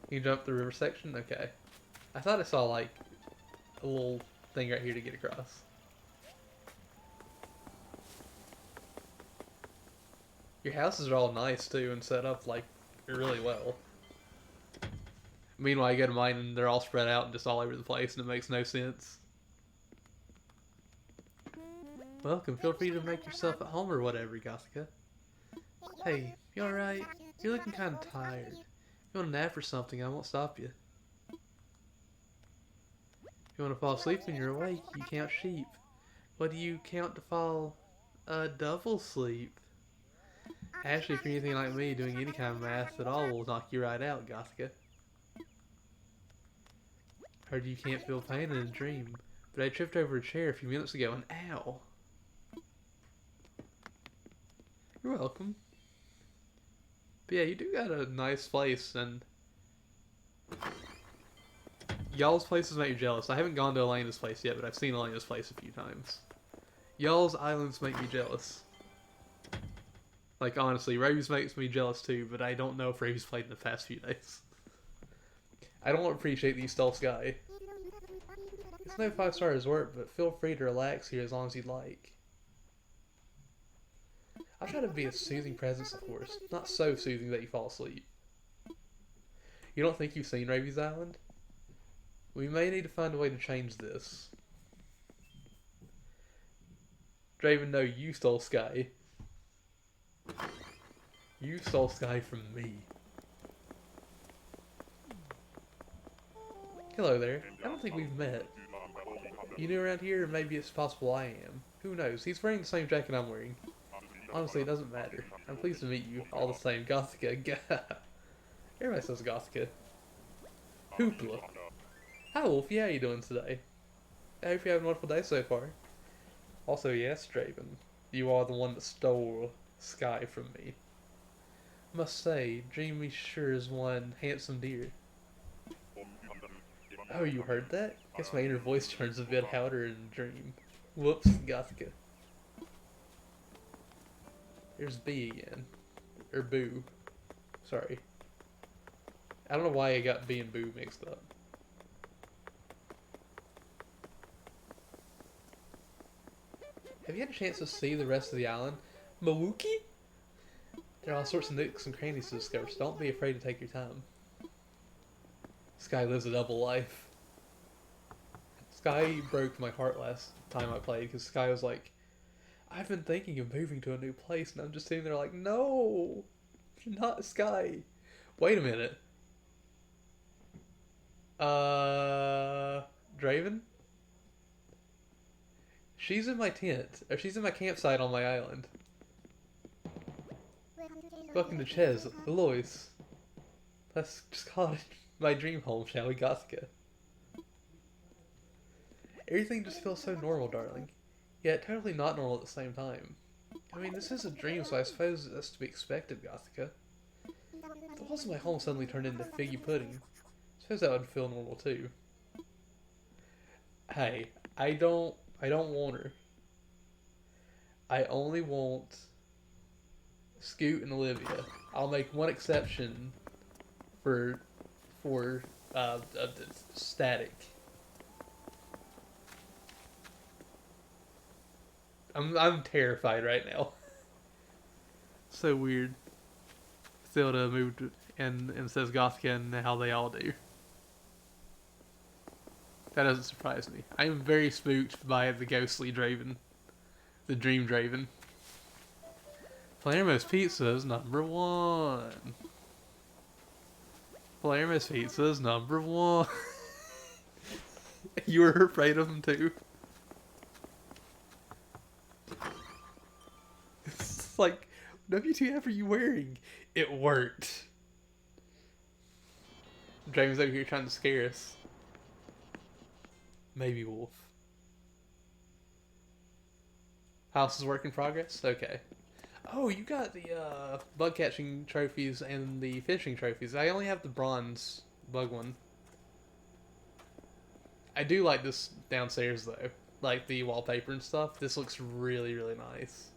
You jump the river section? Okay. I thought I saw like a little thing right here to get across. Your houses are all nice too and set up like really well. Meanwhile, I go to mine and they're all spread out and just all over the place and it makes no sense. Welcome, feel free to make yourself at home or whatever, Gothica. Hey, you alright? You're looking kind of tired. If you want a nap or something, I won't stop you. If you want to fall asleep when you're awake, you count sheep. What do you count to fall? A double sleep. Actually, if you're anything like me, doing any kind of math at all will knock you right out, Gothica. Heard you can't feel pain in a dream, but I tripped over a chair a few minutes ago and ow. You're welcome. But yeah, you do got a nice place, and y'all's places make me jealous. I haven't gone to Elena's place yet, but I've seen Elena's place a few times. Y'all's islands make me jealous. Like, honestly, Ravy's makes me jealous too, but I don't know if Ravy's played in the past few days. I don't appreciate the stole Sky. It's no 5-star resort, but feel free to relax here as long as you'd like. I'll try to be a soothing presence, of course. Not so soothing that you fall asleep. You don't think you've seen Ravy's Island? We may need to find a way to change this. Draven, no, you stole Sky. You stole Sky from me. Hello there. I don't think we've met. You new around here, or maybe it's possible I am. Who knows? He's wearing the same jacket I'm wearing. Honestly, it doesn't matter. I'm pleased to meet you. All the same. Gothica. Everybody says Gothica. Hoopla. Hi, Wolfie. How you doing today? I hope you're having a wonderful day so far. Also, yes, Draven. You are the one that stole Sky from me. Must say, Dreamy sure is one handsome deer. Oh, you heard that? Guess my inner voice turns a bit louder in Dream. Whoops, Gothica. There's B again. Or Boo. Sorry. I don't know why I got B and Boo mixed up. Have you had a chance to see the rest of the island? Mawuki? There are all sorts of nooks and crannies to discover, so don't be afraid to take your time. Sky lives a double life. Sky broke my heart last time I played, because Sky was like, I've been thinking of moving to a new place, and I'm just sitting there like, no, not Sky. Wait a minute. Draven? She's in my tent. Or she's in my campsite on my island. Welcome to Ches, Alois. Let's just call it my dream home, shall we, Gothika? Everything just feels so normal, darling. Yet totally not normal at the same time. I mean, this is a dream, so I suppose that's to be expected, Gothika. If the walls of my home suddenly turned into figgy pudding, I suppose that would feel normal too. Hey, I don't want her. I only want Scoot and Olivia. I'll make one exception for Static. I'm terrified right now. So weird. Zelda moved and says Gothika and how they all do. That doesn't surprise me. I am very spooked by the ghostly Draven. The Dream Draven. Palermo's Pizza is number one. Palermo's Pizza is number one. You were afraid of him too? It's like, WTF are you wearing? It worked. Draven's over here trying to scare us. Maybe Wolf. House is work in progress? Okay. Oh, you got the bug catching trophies and the fishing trophies. I only have the bronze bug one. I do like this downstairs though. Like the wallpaper and stuff. This looks really, really nice.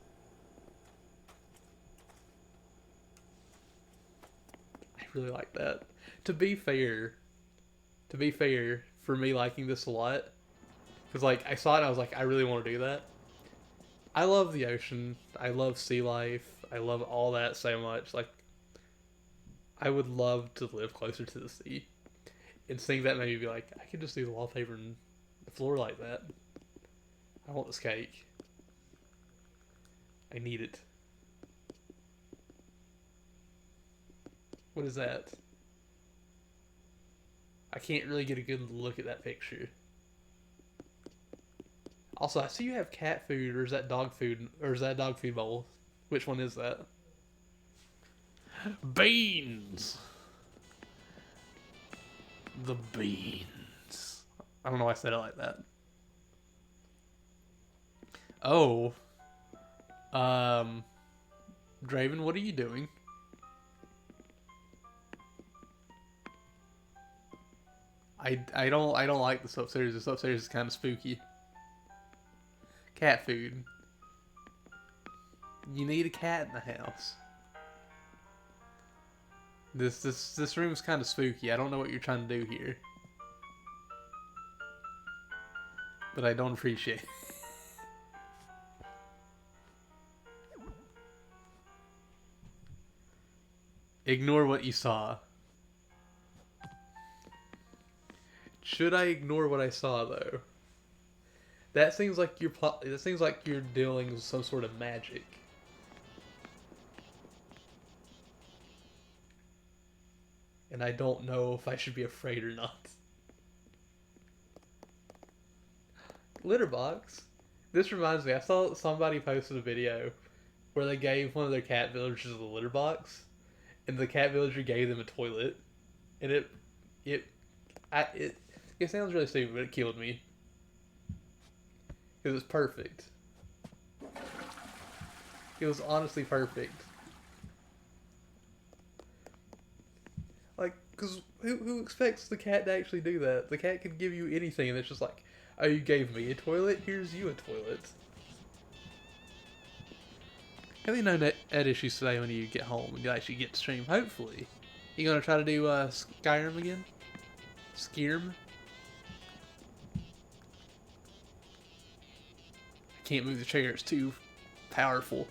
I really like that. To be fair, for me liking this a lot, because like I saw it and I was like, I really want to do that. I love the ocean. I love sea life. I love all that so much. Like, I would love to live closer to the sea. And seeing that made me be like, I could just do the wallpaper and the floor like that. I want this cake. I need it. What is that? I can't really get a good look at that picture. Also, I see you have cat food, or is that dog food, or is that dog food bowl? Which one is that? Beans! The beans. I don't know why I said it like that. Oh. Draven, what are you doing? I don't like this upstairs. This upstairs is kind of spooky. Cat food. You need a cat in the house. This room is kind of spooky. I don't know what you're trying to do here, but I don't appreciate it. Ignore what you saw. Should I ignore what I saw though? That seems like you're dealing with some sort of magic. And I don't know if I should be afraid or not. Litter box. This reminds me, I saw somebody posted a video where they gave one of their cat villagers a litter box, and the cat villager gave them a toilet, and it sounds really stupid, but it killed me. It was perfect. It was honestly perfect. Like, because who expects the cat to actually do that? The cat could give you anything, and it's just like, oh, you gave me a toilet? Here's you a toilet. Have you no Ed issues today when you get home and you actually get to stream? Hopefully. You gonna try to do Skyrim again? Skirm? I can't move the chair, it's too powerful.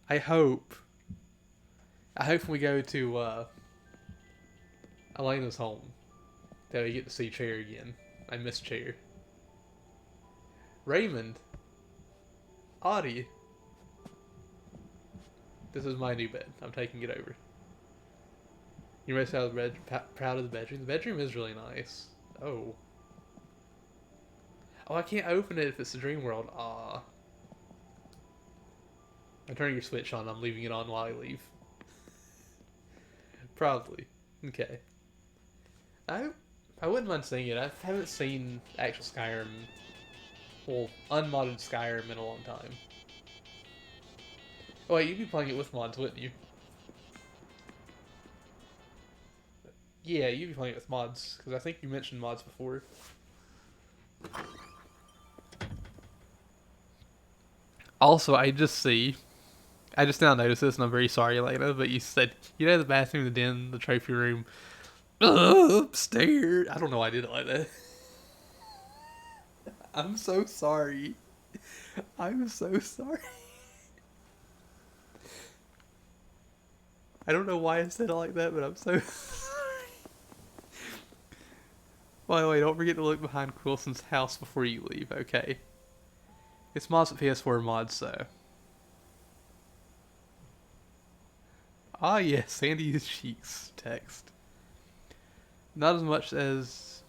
I hope when we go to Elena's home that we get to see Chair again. I miss Chair. Raymond. Audie. This is my new bed. I'm taking it over. You're most proud of the bedroom. The bedroom is really nice. Oh. Oh, I can't open it if it's the dream world. Ah. I'm turning your switch on. I'm leaving it on while I leave. Probably. Okay. I wouldn't mind seeing it. I haven't seen actual Skyrim, well, unmodded Skyrim in a long time. Oh wait, you'd be playing it with mods, wouldn't you? Yeah, you'd be playing it with mods, because I think you mentioned mods before. Also, I just now noticed this, and I'm very sorry, Elena, but you said, you know the bathroom, the den, the trophy room, upstairs. I don't know why I did it like that. I'm so sorry. I'm so sorry. I don't know why I said it like that, but I'm so sorry. By the way, don't forget to look behind Quilson's house before you leave, okay? It's mods at PS4 mods, so. Ah, yes, Sandy's Cheeks text. Not as much as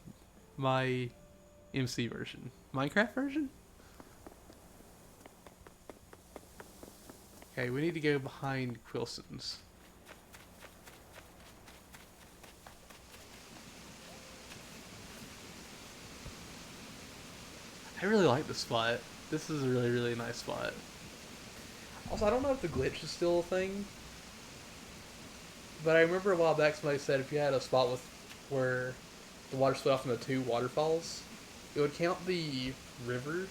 my MC version. Minecraft version? Okay, we need to go behind Quilson's. I really like this spot. This is a really, really nice spot. Also, I don't know if the glitch is still a thing, but I remember a while back somebody said if you had a spot with where the water split off into two waterfalls, it would count the river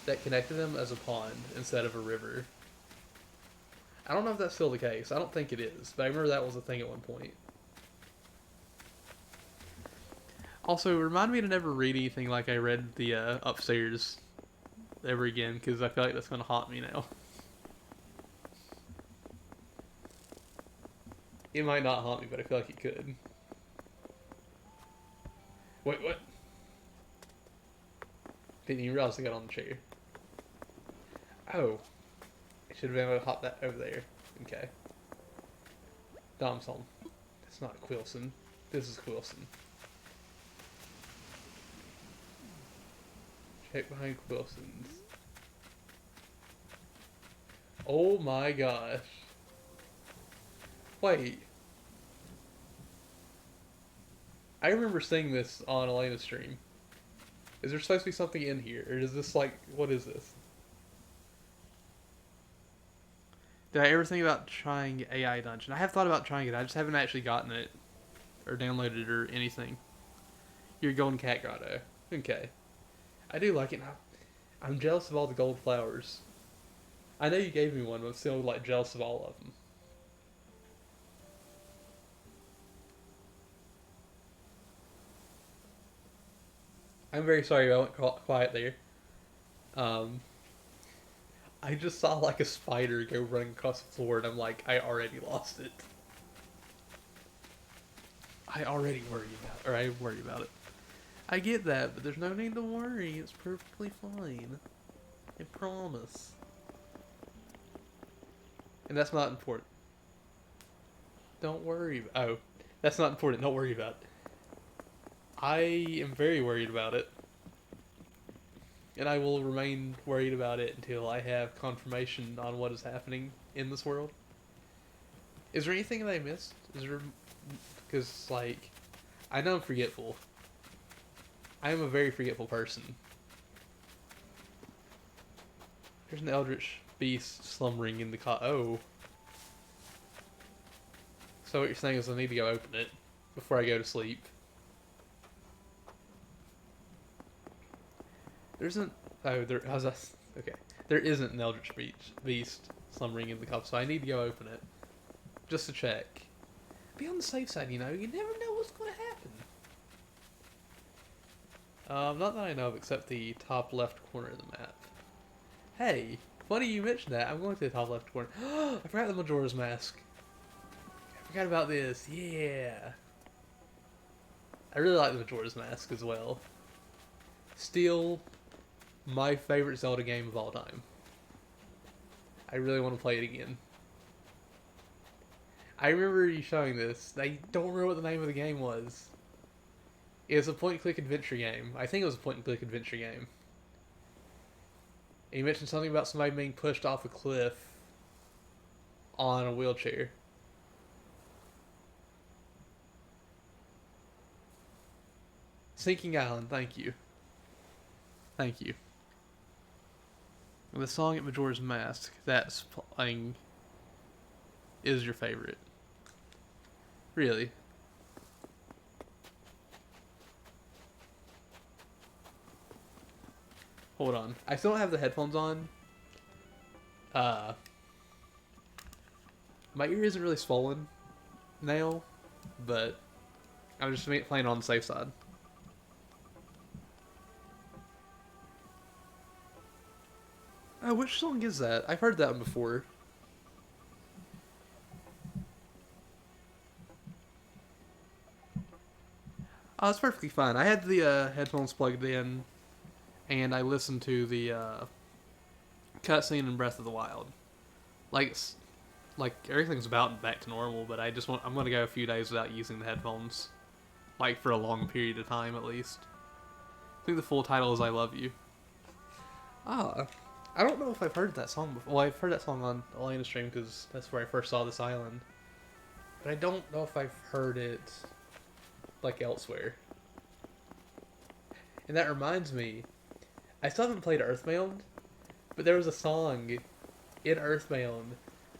that connected them as a pond instead of a river. I don't know if that's still the case. I don't think it is, but I remember that was a thing at one point. Also, remind me to never read anything like I read the upstairs ever again, because I feel like that's going to haunt me now. It might not haunt me, but I feel like it could. Wait, what? Didn't even realize I got on the chair. Oh. I should have been able to hop that over there. Okay. Dom's home. That's not Quilson. This is Quilson. Check behind Quilson's. Oh my gosh. Wait. I remember seeing this on Elena's stream. Is there supposed to be something in here? Or is this like, what is this? Did I ever think about trying AI Dungeon? I have thought about trying it. I just haven't actually gotten it. Or downloaded it or anything. Your Golden Cat Grotto. Okay. I do like it now. I'm jealous of all the gold flowers. I know you gave me one, but I'm still like jealous of all of them. I'm very sorry I went quiet there. Um, I just saw like a spider go running across the floor, and I'm like, I already lost it. I already worry about it, or I worry about it. I get that, but there's no need to worry. It's perfectly fine. I promise. And that's not important. Don't worry. Oh, that's not important. Don't worry about it. I am very worried about it. And I will remain worried about it until I have confirmation on what is happening in this world. Is there anything that I missed? Is there... Because, like, I know I'm forgetful. I am a very forgetful person. There's an eldritch beast slumbering in the oh. So what you're saying is I need to go open it before I go to sleep. There isn't... Oh, there... How's that? Okay. There isn't an eldritch beast slumbering in the cup, so I need to go open it. Just to check. Be on the safe side, you know. You never know what's going to happen. Not that I know of, except the top left corner of the map. Hey, funny you mentioned that. I'm going to the top left corner. I forgot the Majora's Mask. I forgot about this. Yeah. I really like the Majora's Mask as well. Steel my favorite Zelda game of all time. I really want to play it again. I remember you showing this. I don't remember what the name of the game was. It was a point-and-click adventure game. I think it was a point-and-click adventure game. And you mentioned something about somebody being pushed off a cliff on a wheelchair. Sinking Island, thank you. Thank you. The song at Majora's Mask that's playing is your favorite. Really? Hold on. I still don't have the headphones on. Uh, my ear isn't really swollen now, but I'm just playing on the safe side. Oh, which song is that? I've heard that one before. Oh, it's perfectly fine. I had the headphones plugged in, and I listened to the cutscene in Breath of the Wild. Like, like everything's about back to normal, but I'm gonna go a few days without using the headphones, like for a long period of time at least. I think the full title is "I Love You." Ah, I don't know if I've heard that song before. Well, I've heard that song on Elena stream because that's where I first saw this island, but I don't know if I've heard it like elsewhere. And that reminds me, I still haven't played Earthbound, but there was a song in Earthbound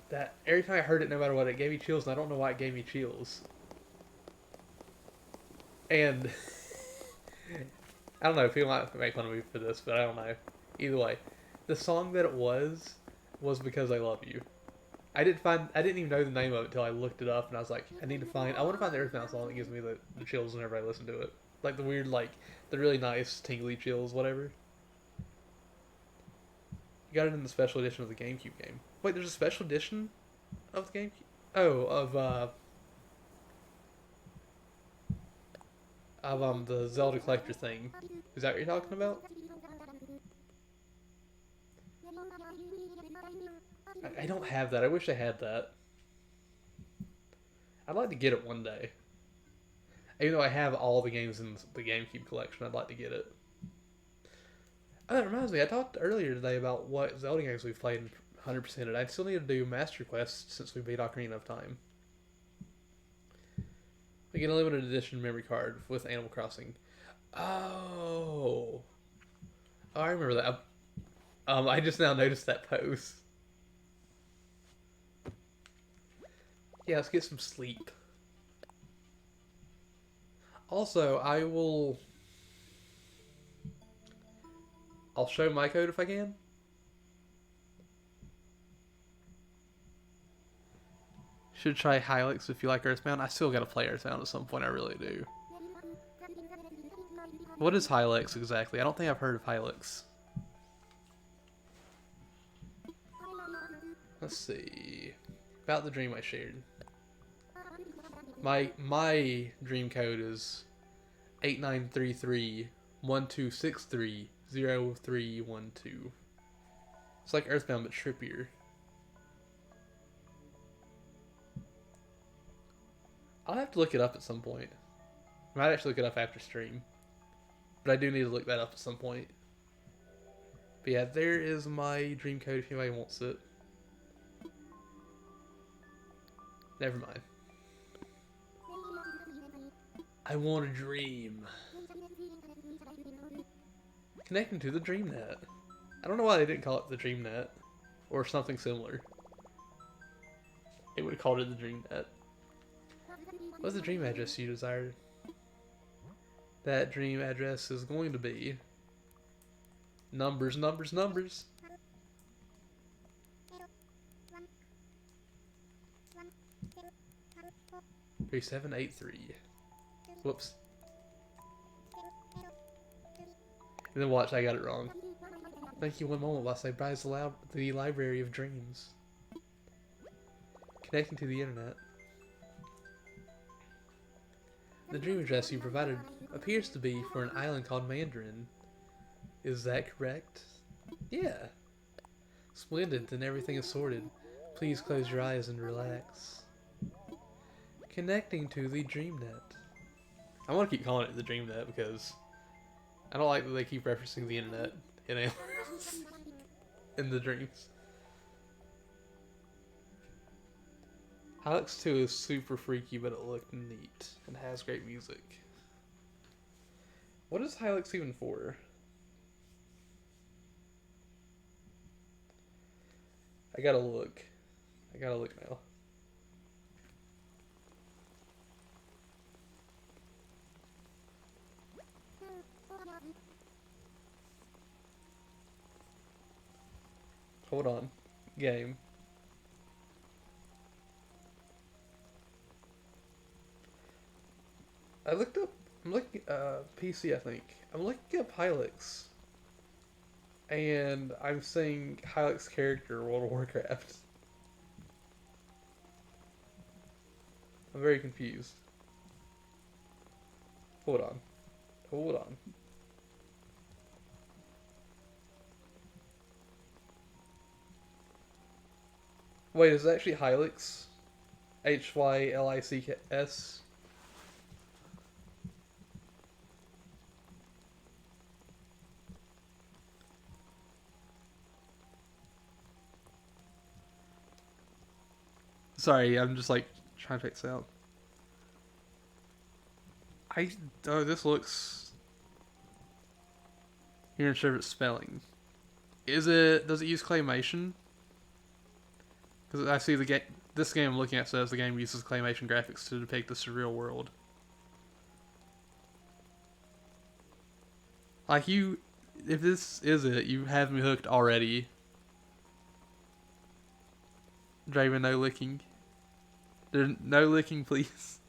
that every time I heard it, no matter what, it gave me chills, and I don't know why it gave me chills. And I don't know, people might make fun of me for this, but I don't know. Either way, the song that it was Because I Love You. I didn't even know the name of it until I looked it up, and I was like, I want to find the Earthbound song that gives me the chills whenever I listen to it. Like the weird, like, the really nice, tingly chills, whatever. You got it in the special edition of the GameCube game. Wait, there's a special edition of the GameCube? Oh, of the Zelda collector thing. Is that what you're talking about? I don't have that. I wish I had that. I'd like to get it one day. Even though I have all the games in the GameCube collection, I'd like to get it. Oh, that reminds me, I talked earlier today about what Zelda games we've played and 100%ed. I still need to do Master Quest since we beat Ocarina of Time. We get a limited edition memory card with Animal Crossing. Oh. Oh, I remember that. I just now noticed that post. Yeah, let's get some sleep. Also, I'll show my code if I can. Should try Hylics if you like Earthbound. I still gotta play Earthbound at some point, I really do. What is Hylics exactly? I don't think I've heard of Hylics. Let's see. About the dream I shared. My dream code is 8933-1263-0312. It's like Earthbound but trippier. I'll have to look it up at some point. I might actually look it up after stream. But I do need to look that up at some point. But yeah, there is my dream code if anybody wants it. Never mind. I want a dream. Connecting to the DreamNet. I don't know why they didn't call it the DreamNet. Or something similar. They would have called it the DreamNet. What's the dream address you desired? That dream address is going to be... Numbers, numbers, numbers. 3783. Whoops. And then watch, I got it wrong. Thank you one moment while I browse the library of dreams. Connecting to the internet. The dream address you provided appears to be for an island called Mandarin. Is that correct? Yeah. Splendid, then everything is sorted. Please close your eyes and relax. Connecting to the DreamNet. I want to keep calling it the DreamNet because I don't like that they keep referencing the internet in Aliens in the dreams. Hylix 2 is super freaky, but it looked neat and has great music. What is Hylix even for? I gotta look. I gotta look now. Hold on. Game. I looked up. I'm looking. PC, I think. I'm looking up Hylix. And I'm seeing Hylix character World of Warcraft. I'm very confused. Hold on. Hold on. Wait, is it actually Hylix? Hylics? Sorry, I'm just like trying to fix it out. Oh, this looks. Here in Sherbet's spelling. Does it use claymation? Because I see the game. This game I'm looking at says the game uses claymation graphics to depict the surreal world. Like if this is it, you have me hooked already. Draven, no licking. There's no licking, please.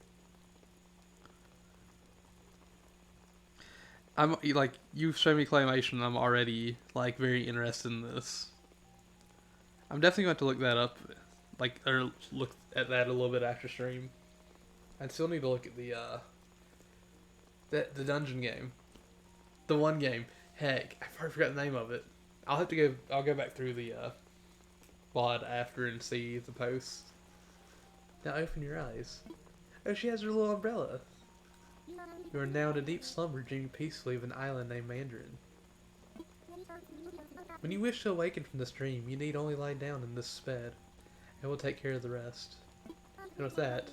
I'm like you've shown me claymation. And I'm already like very interested in this. I'm definitely going to look that up, like or look at that a little bit after stream. I still need to look at the dungeon game, the one game. Heck, I probably forgot the name of it. I'll have to go. I'll go back through the VOD after and see the post. Now open your eyes. Oh, she has her little umbrella. You are now in a deep slumber, dreaming peacefully of an island named Mandarin. When you wish to awaken from this dream, you need only lie down in this bed, and we'll take care of the rest. And with that,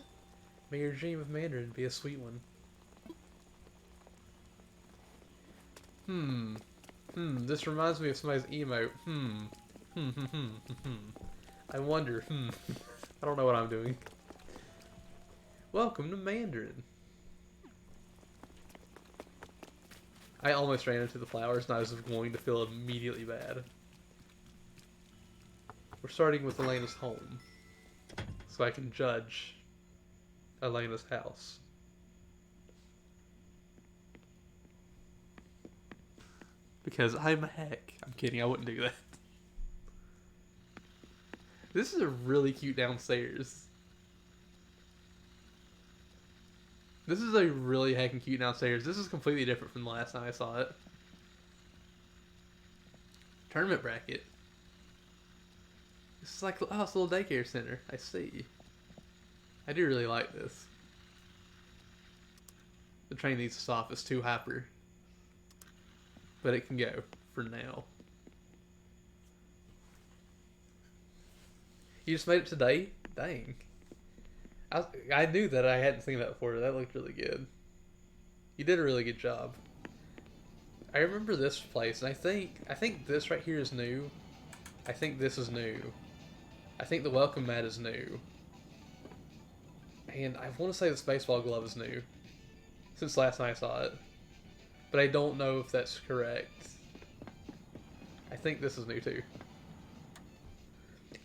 may your dream of Mandarin be a sweet one. This reminds me of somebody's emote. I wonder, I don't know what I'm doing. Welcome to Mandarin. I almost ran into the flowers and I was going to feel immediately bad. We're starting with Elena's home, so I can judge Elena's house. Because I'm a heck. I'm kidding, I wouldn't do that. This is a really cute downstairs. This is a really heckin' cute downstairs. This is completely different from the last time I saw it. Tournament bracket. This is like, oh, it's a little daycare center. I see. I do really like this. The train needs to stop. It's too hyper. But it can go for now. You just made it today? Dang. I knew that I hadn't seen that before. That looked really good. You did a really good job. I remember this place, and I think this right here is new. I think this is new. I think the welcome mat is new. And I want to say this baseball glove is new. Since last night I saw it. But I don't know if that's correct. I think this is new too.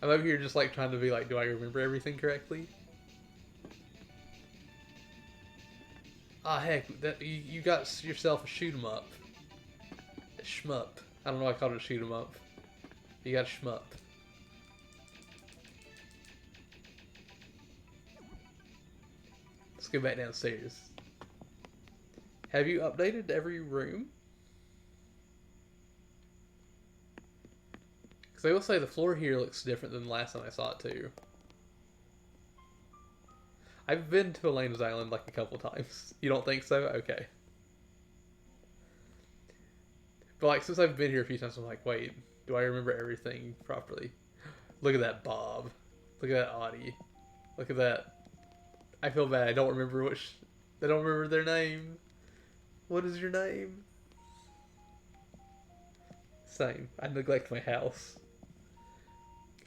I'm over here just like trying to be like, do I remember everything correctly? Ah, heck, that you got yourself a shoot 'em up. A shmup. I don't know why I called it a shoot 'em up. You got a shmup. Let's go back downstairs. Have you updated every room? Because I will say the floor here looks different than the last time I saw it too. I've been to Elena's Island like a couple times. You don't think so? Okay. But like since I've been here a few times, I'm like, wait, do I remember everything properly? Look at that Bob. Look at that Audie. Look at that. I feel bad. I don't remember I don't remember their name. What is your name? Same. I neglect my house.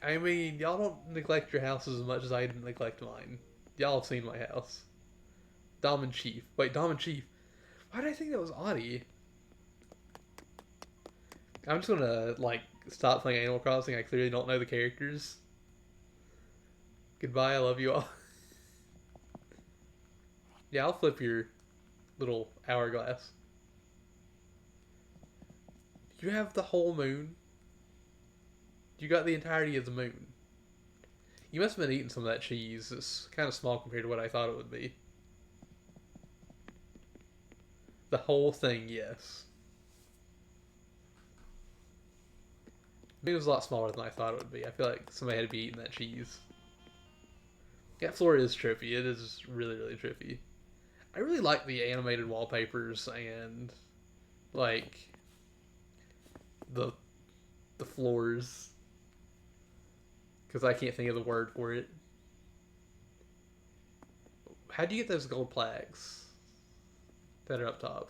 I mean, y'all don't neglect your houses as much as I neglect mine. Y'all have seen my house. Dom and Chief. Wait, Dom and Chief. Why did I think that was Audie? I'm just gonna, like, stop playing Animal Crossing. I clearly don't know the characters. Goodbye, I love you all. Yeah, I'll flip your little hourglass. You have the whole moon? You got the entirety of the moon. You must have been eating some of that cheese. It's kind of small compared to what I thought it would be. The whole thing, yes. It was a lot smaller than I thought it would be. I feel like somebody had to be eating that cheese. That floor is trippy. It is really, really trippy. I really like the animated wallpapers and, like, the floors. Because I can't think of the word for it. How do you get those gold plaques that are up top?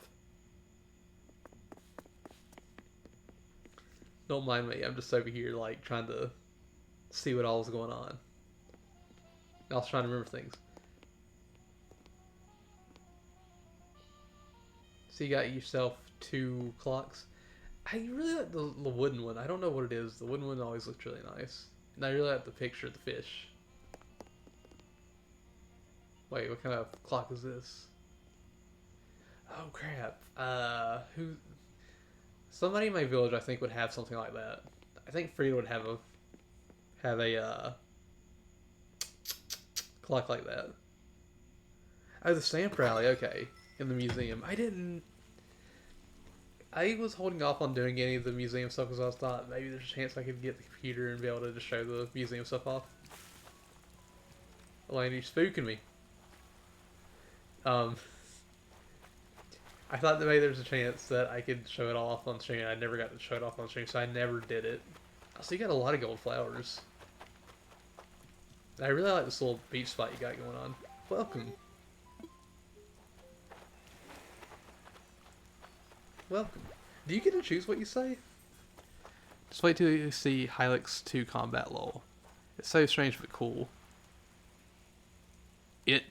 Don't mind me. I'm just over here, like, trying to see what all is going on. I was trying to remember things. So you got yourself 2 clocks. I really like the wooden one. I don't know what it is. The wooden one always looks really nice. And I really like the picture of the fish. Wait, what kind of clock is this? Oh crap. Who? Somebody in my village, I think, would have something like that. I think Frida would have a clock like that. Oh, the stamp rally. Okay, in the museum. I was holding off on doing any of the museum stuff because I thought maybe there's a chance I could get the computer and be able to just show the museum stuff off. Elena, you're spooking me. I thought that maybe there's a chance that I could show it all off on stream. I never got to show it off on stream, so I never did it. So you got a lot of gold flowers. I really like this little beach spot you got going on. Welcome. Welcome. Do you get to choose what you say? Just wait till you see Hylix 2 combat lol. It's so strange but cool. It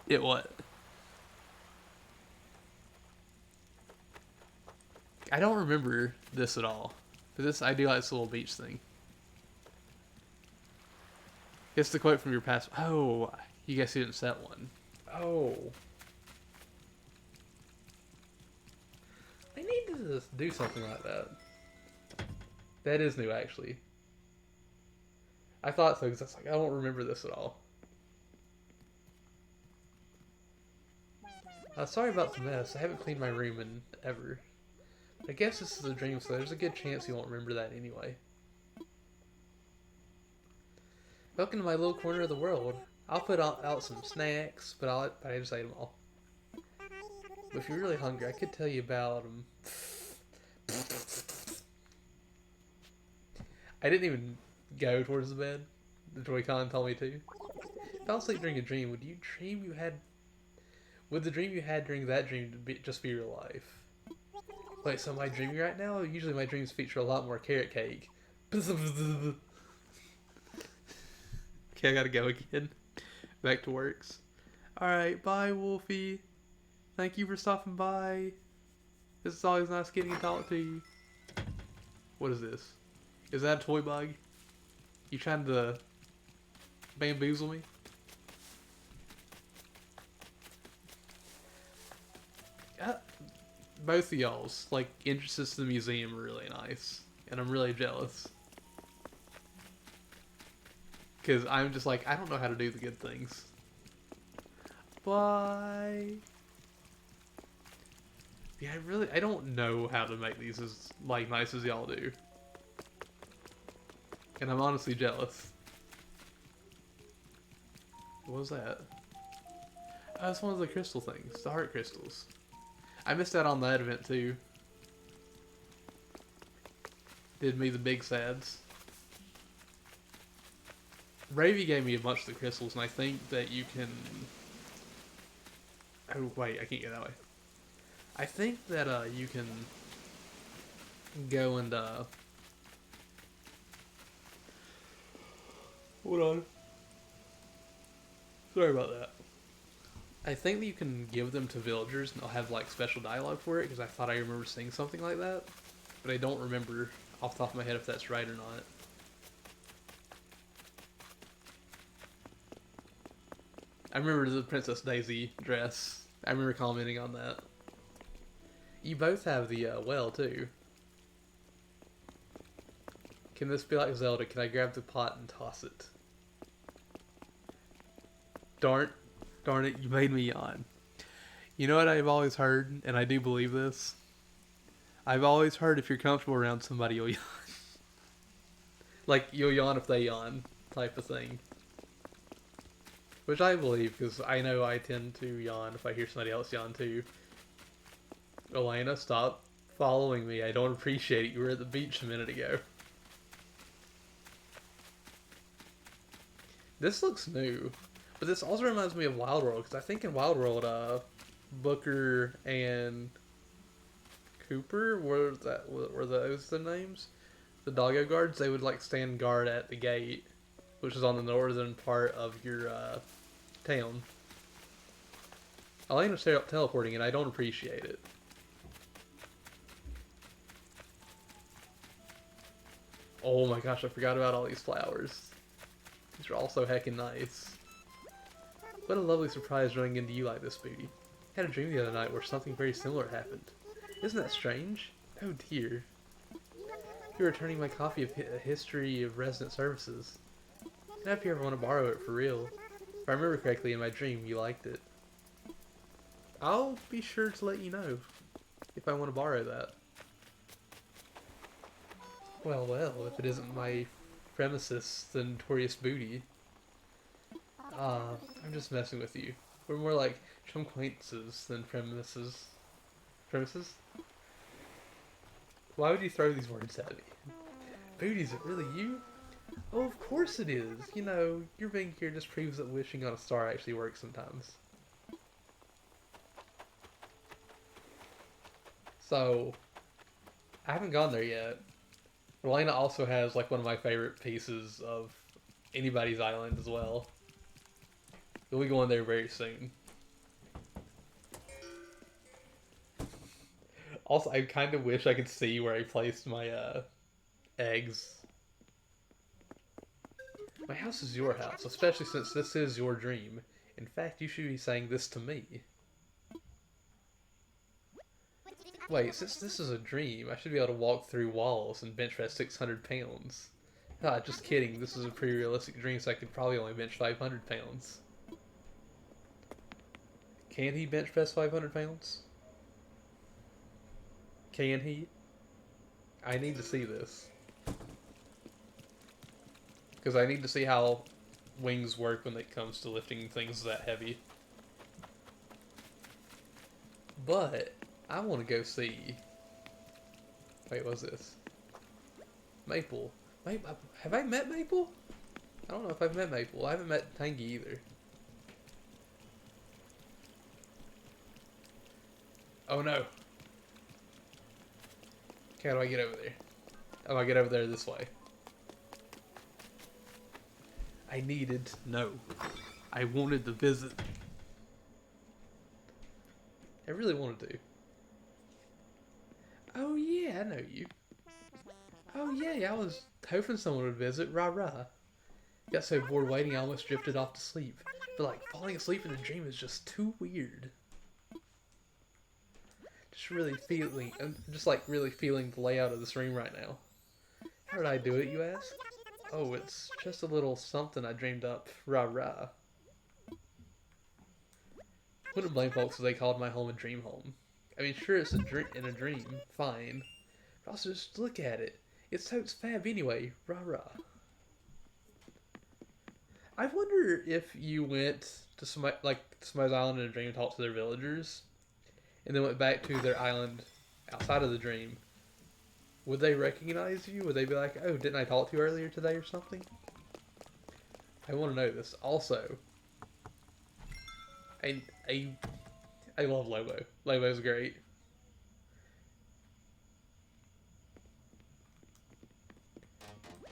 what? I don't remember this at all. But this, I do like this little beach thing. It's the quote from your past. Oh, you guys didn't set one. Oh. I need to do something like that. That is new, actually. I thought so, because I was like, I don't remember this at all. Sorry about the mess. I haven't cleaned my room in ever. I guess this is a dream, so there's a good chance you won't remember that anyway. Welcome to my little corner of the world. I'll put out some snacks, but I just ate them all. But if you're really hungry, I could tell you about them. I didn't even go towards the bed. The Joy-Con told me to. If I fell asleep during a dream, would the dream you had during that dream just be your life? Wait, so am I dreaming right now? Usually my dreams feature a lot more carrot cake. Okay, I gotta go again. Back to works. Alright, bye, Wolfie. Thank you for stopping by. This is always nice getting to talk to you. What is this? Is that a toy bug? You trying to bamboozle me? Both of y'all's, like, entrances to the museum are really nice. And I'm really jealous. Because I'm just like, I don't know how to do the good things. Bye. Yeah, I don't know how to make these as, like, nice as y'all do. And I'm honestly jealous. What was that? Oh, it's one of the crystal things. The heart crystals. I missed out on that event, too. Did me the big sads. Ravy gave me a bunch of the crystals, and I think that you can... Oh, wait, I can't get that way. I think that you can go and... Hold on. Sorry about that. I think that you can give them to villagers, and they'll have, like, special dialogue for it, because I thought I remember seeing something like that. But I don't remember off the top of my head if that's right or not. I remember the Princess Daisy dress. I remember commenting on that. You both have the well, too. Can this be like Zelda? Can I grab the pot and toss it? Darn it, you made me yawn. You know what I've always heard, and I do believe this? I've always heard if you're comfortable around somebody, you'll yawn. Like, you'll yawn if they yawn, type of thing. Which I believe, because I know I tend to yawn if I hear somebody else yawn too. Elena, stop following me. I don't appreciate it. You were at the beach a minute ago. This looks new. But this also reminds me of Wild World, because I think in Wild World, Booker and Cooper, were those the names? The doggo guards, they would like stand guard at the gate, which is on the northern part of your town. Elena's teleporting, and I don't appreciate it. Oh my gosh, I forgot about all these flowers. These are all so heckin' nice. What a lovely surprise running into you like this, Booty. I had a dream the other night where something very similar happened. Isn't that strange? Oh dear. You're returning my copy of A History of Resident Services. And if you ever want to borrow it for real. If I remember correctly, in my dream, you liked it. I'll be sure to let you know if I want to borrow that. Well, if it isn't my Fremesis, the notorious Booty. I'm just messing with you. We're more like chumquaintances than premises. Premises? Why would you throw these words at me? Booty, is it really you? Oh, of course it is. You know, your being here just proves that wishing on a star actually works sometimes. So, I haven't gone there yet. Elena also has like one of my favorite pieces of anybody's island as well. We'll be going there very soon. Also, I kind of wish I could see where I placed my eggs. My house is your house, especially since this is your dream. In fact, you should be saying this to me. Wait, since this is a dream, I should be able to walk through walls and bench press 600 pounds. Ah, just kidding. This is a pretty realistic dream, so I could probably only bench 500 pounds. Can he bench press 500 pounds? Can he? I need to see this. Because I need to see how wings work when it comes to lifting things that heavy. But, I want to go see... Wait, what's this? Maple. Have I met Maple? I don't know if I've met Maple. I haven't met Tangy either. Oh no. Okay, how do I get over there? Oh, I get over there this way. No. I wanted to visit. I really wanted to. Oh yeah, I know you. Oh yeah, I was hoping someone would visit. Rah rah. Got so bored waiting I almost drifted off to sleep. But like, falling asleep in a dream is just too weird. I'm just like really feeling the layout of this room right now. How did I do it, you ask? Oh, it's just a little something I dreamed up. Rah rah. Wouldn't blame folks if they called my home a dream home. I mean, sure, it's in a dream, fine. But also, just look at it. It's totes fab anyway. Rah rah. I wonder if you went to somebody's island in a dream and talked to their villagers, and then went back to their island outside of the dream. Would they recognize you? Would they be like, "Oh, didn't I talk to you earlier today or something?" I want to know this. Also, I I I love Lobo. Lobo's great.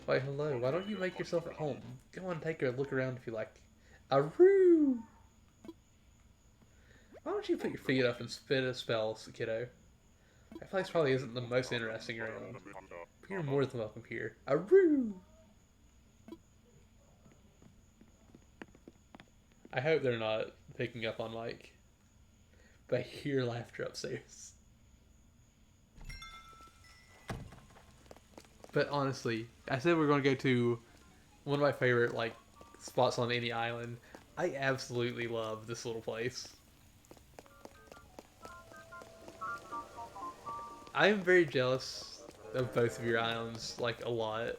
Why, hello. Why don't you make yourself at home? Go on, take a look around if you like. Aroo! Why don't you put your feet up and spit a spell, kiddo? That place probably isn't the most interesting around. But you're more than welcome here. Aroo! I hope they're not picking up on Mike. But I hear laughter upstairs. But honestly, I said we're going to go to one of my favorite spots on any island. I absolutely love this little place. I am very jealous of both of your islands, like, a lot.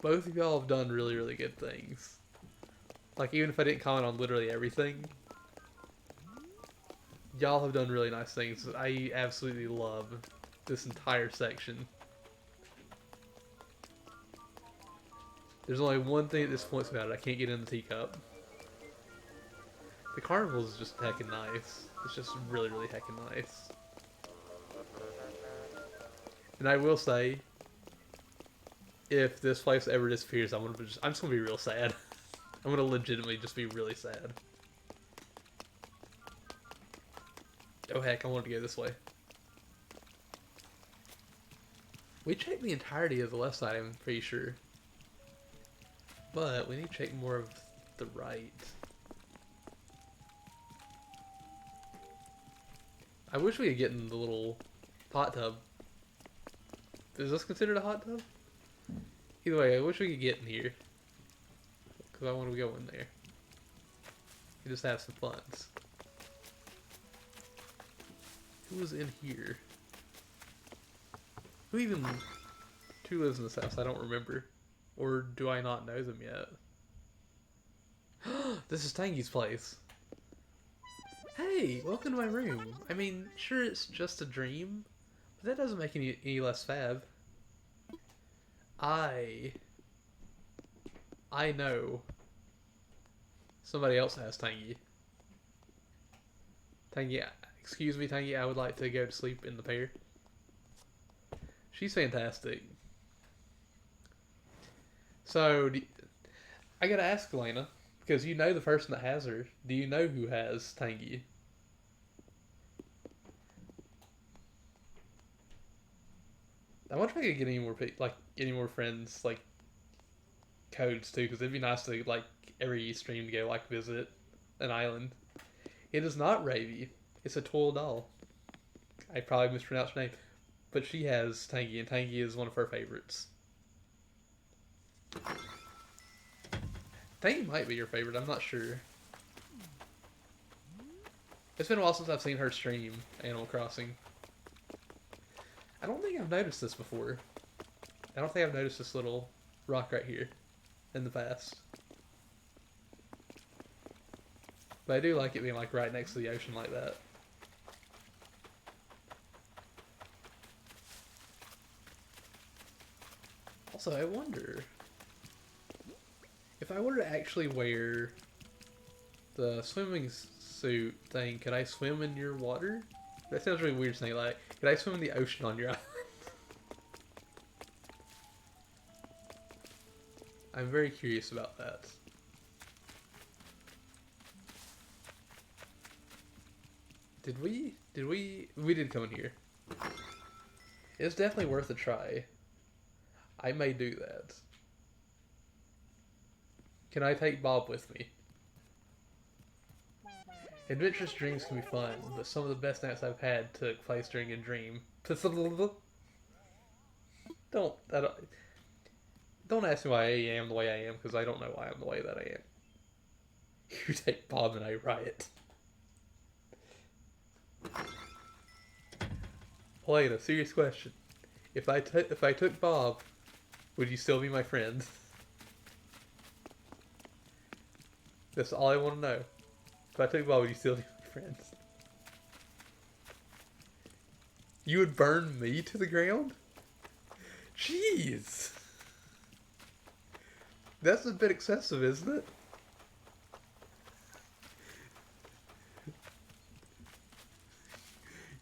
Both of y'all have done really, really good things. Like, even if I didn't comment on literally everything, y'all have done really nice things. I absolutely love this entire section. There's only one thing that disappoints me about it. I can't get in the teacup. The carnival is just heckin' nice. It's just really, really heckin' nice. And I will say, if this place ever disappears, I'm just gonna be real sad. I'm gonna legitimately just be really sad. Oh heck, I wanted to go this way. We checked the entirety of the left side, I'm pretty sure. But we need to check more of the right. I wish we could get in the little hot tub. Is this considered a hot tub? Either way, I wish we could get in here. Because I want to go in there. And just have some fun. Who was in here? Who even lives in this house? I don't remember. Or do I not know them yet? This is Tangy's place. Hey, welcome to my room. I mean, sure it's just a dream, but that doesn't make any less fab. I know somebody else has Tangy. Tangy, excuse me, Tangy, I would like to go to sleep in the pair. She's fantastic. So, I gotta ask Elena, because you know the person that has her. Do you know who has Tangy? I wonder if I could get any more friends, codes too, because it'd be nice to, every stream to go, visit an island. It is not Ravy. It's a Toil Doll. I probably mispronounced her name. But she has Tangy, and Tangy is one of her favorites. Tangy might be your favorite, I'm not sure. It's been a while since I've seen her stream Animal Crossing. I don't think I've noticed this before. I don't think I've noticed this little rock right here in the past. But I do like it being right next to the ocean like that. Also, I wonder if I were to actually wear the swimming suit thing, could I swim in your water? That sounds really weird saying could I swim in the ocean on your island? I'm very curious about that. We did come in here. It's definitely worth a try. I may do that. Can I take Bob with me? Adventurous dreams can be fun, but some of the best nights I've had took place during a dream. Don't ask me why I am the way I am, because I don't know why I'm the way that I am. You take Bob and I riot. Elena, serious question. If I took Bob, would you still be my friend? That's all I want to know. If I took Bob, would you still be my friend? You would burn me to the ground? Jeez. That's a bit excessive, isn't it?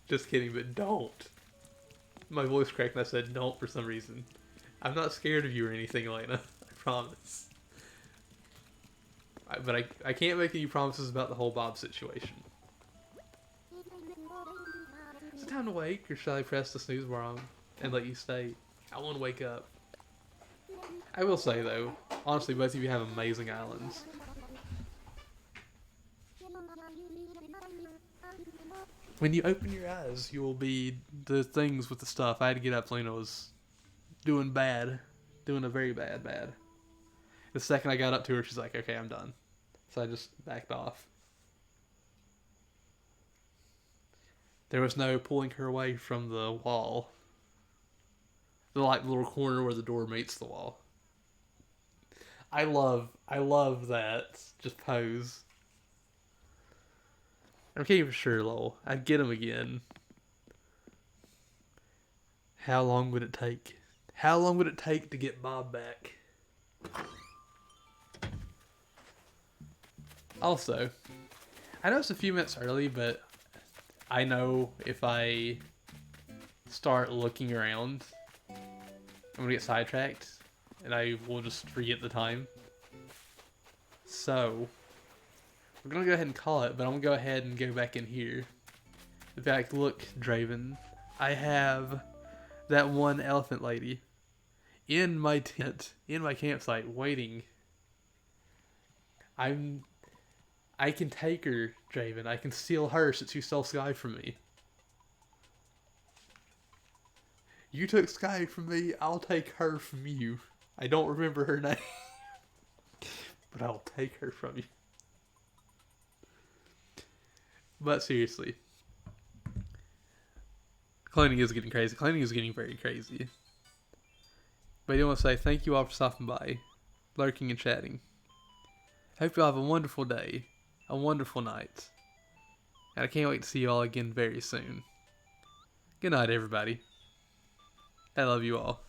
Just kidding, but don't. My voice cracked and I said don't for some reason. I'm not scared of you or anything, Elena. I promise. But I can't make any promises about the whole Bob situation. Is it time to wake, or shall I press the snooze bar and let you stay? I want to wake up. I will say, though, honestly, both of you have amazing islands. When you open your eyes, you will be the things with the stuff. I had to get up. Lena was doing bad. Doing a very bad. The second I got up to her, she's like, okay, I'm done. So I just backed off. There was no pulling her away from the wall. The little corner where the door meets the wall. I love that. Just pose. I'm not even sure, lol. I'd get him again. How long would it take? How long would it take to get Bob back? Also, I know it's a few minutes early, but I know if I start looking around, I'm gonna get sidetracked, and I will just forget the time. So, we're gonna go ahead and call it, but I'm gonna go ahead and go back in here. In fact, look, Draven, I have that one elephant lady in my tent, in my campsite, waiting. I can take her, Draven. I can steal her since you stole Sky from me. You took Sky from me, I'll take her from you. I don't remember her name, but I'll take her from you. But seriously, cloning is getting crazy. Cloning is getting very crazy. But I do want to say thank you all for stopping by, lurking and chatting. Hope you all have a wonderful day, a wonderful night, and I can't wait to see you all again very soon. Good night, everybody. I love you all.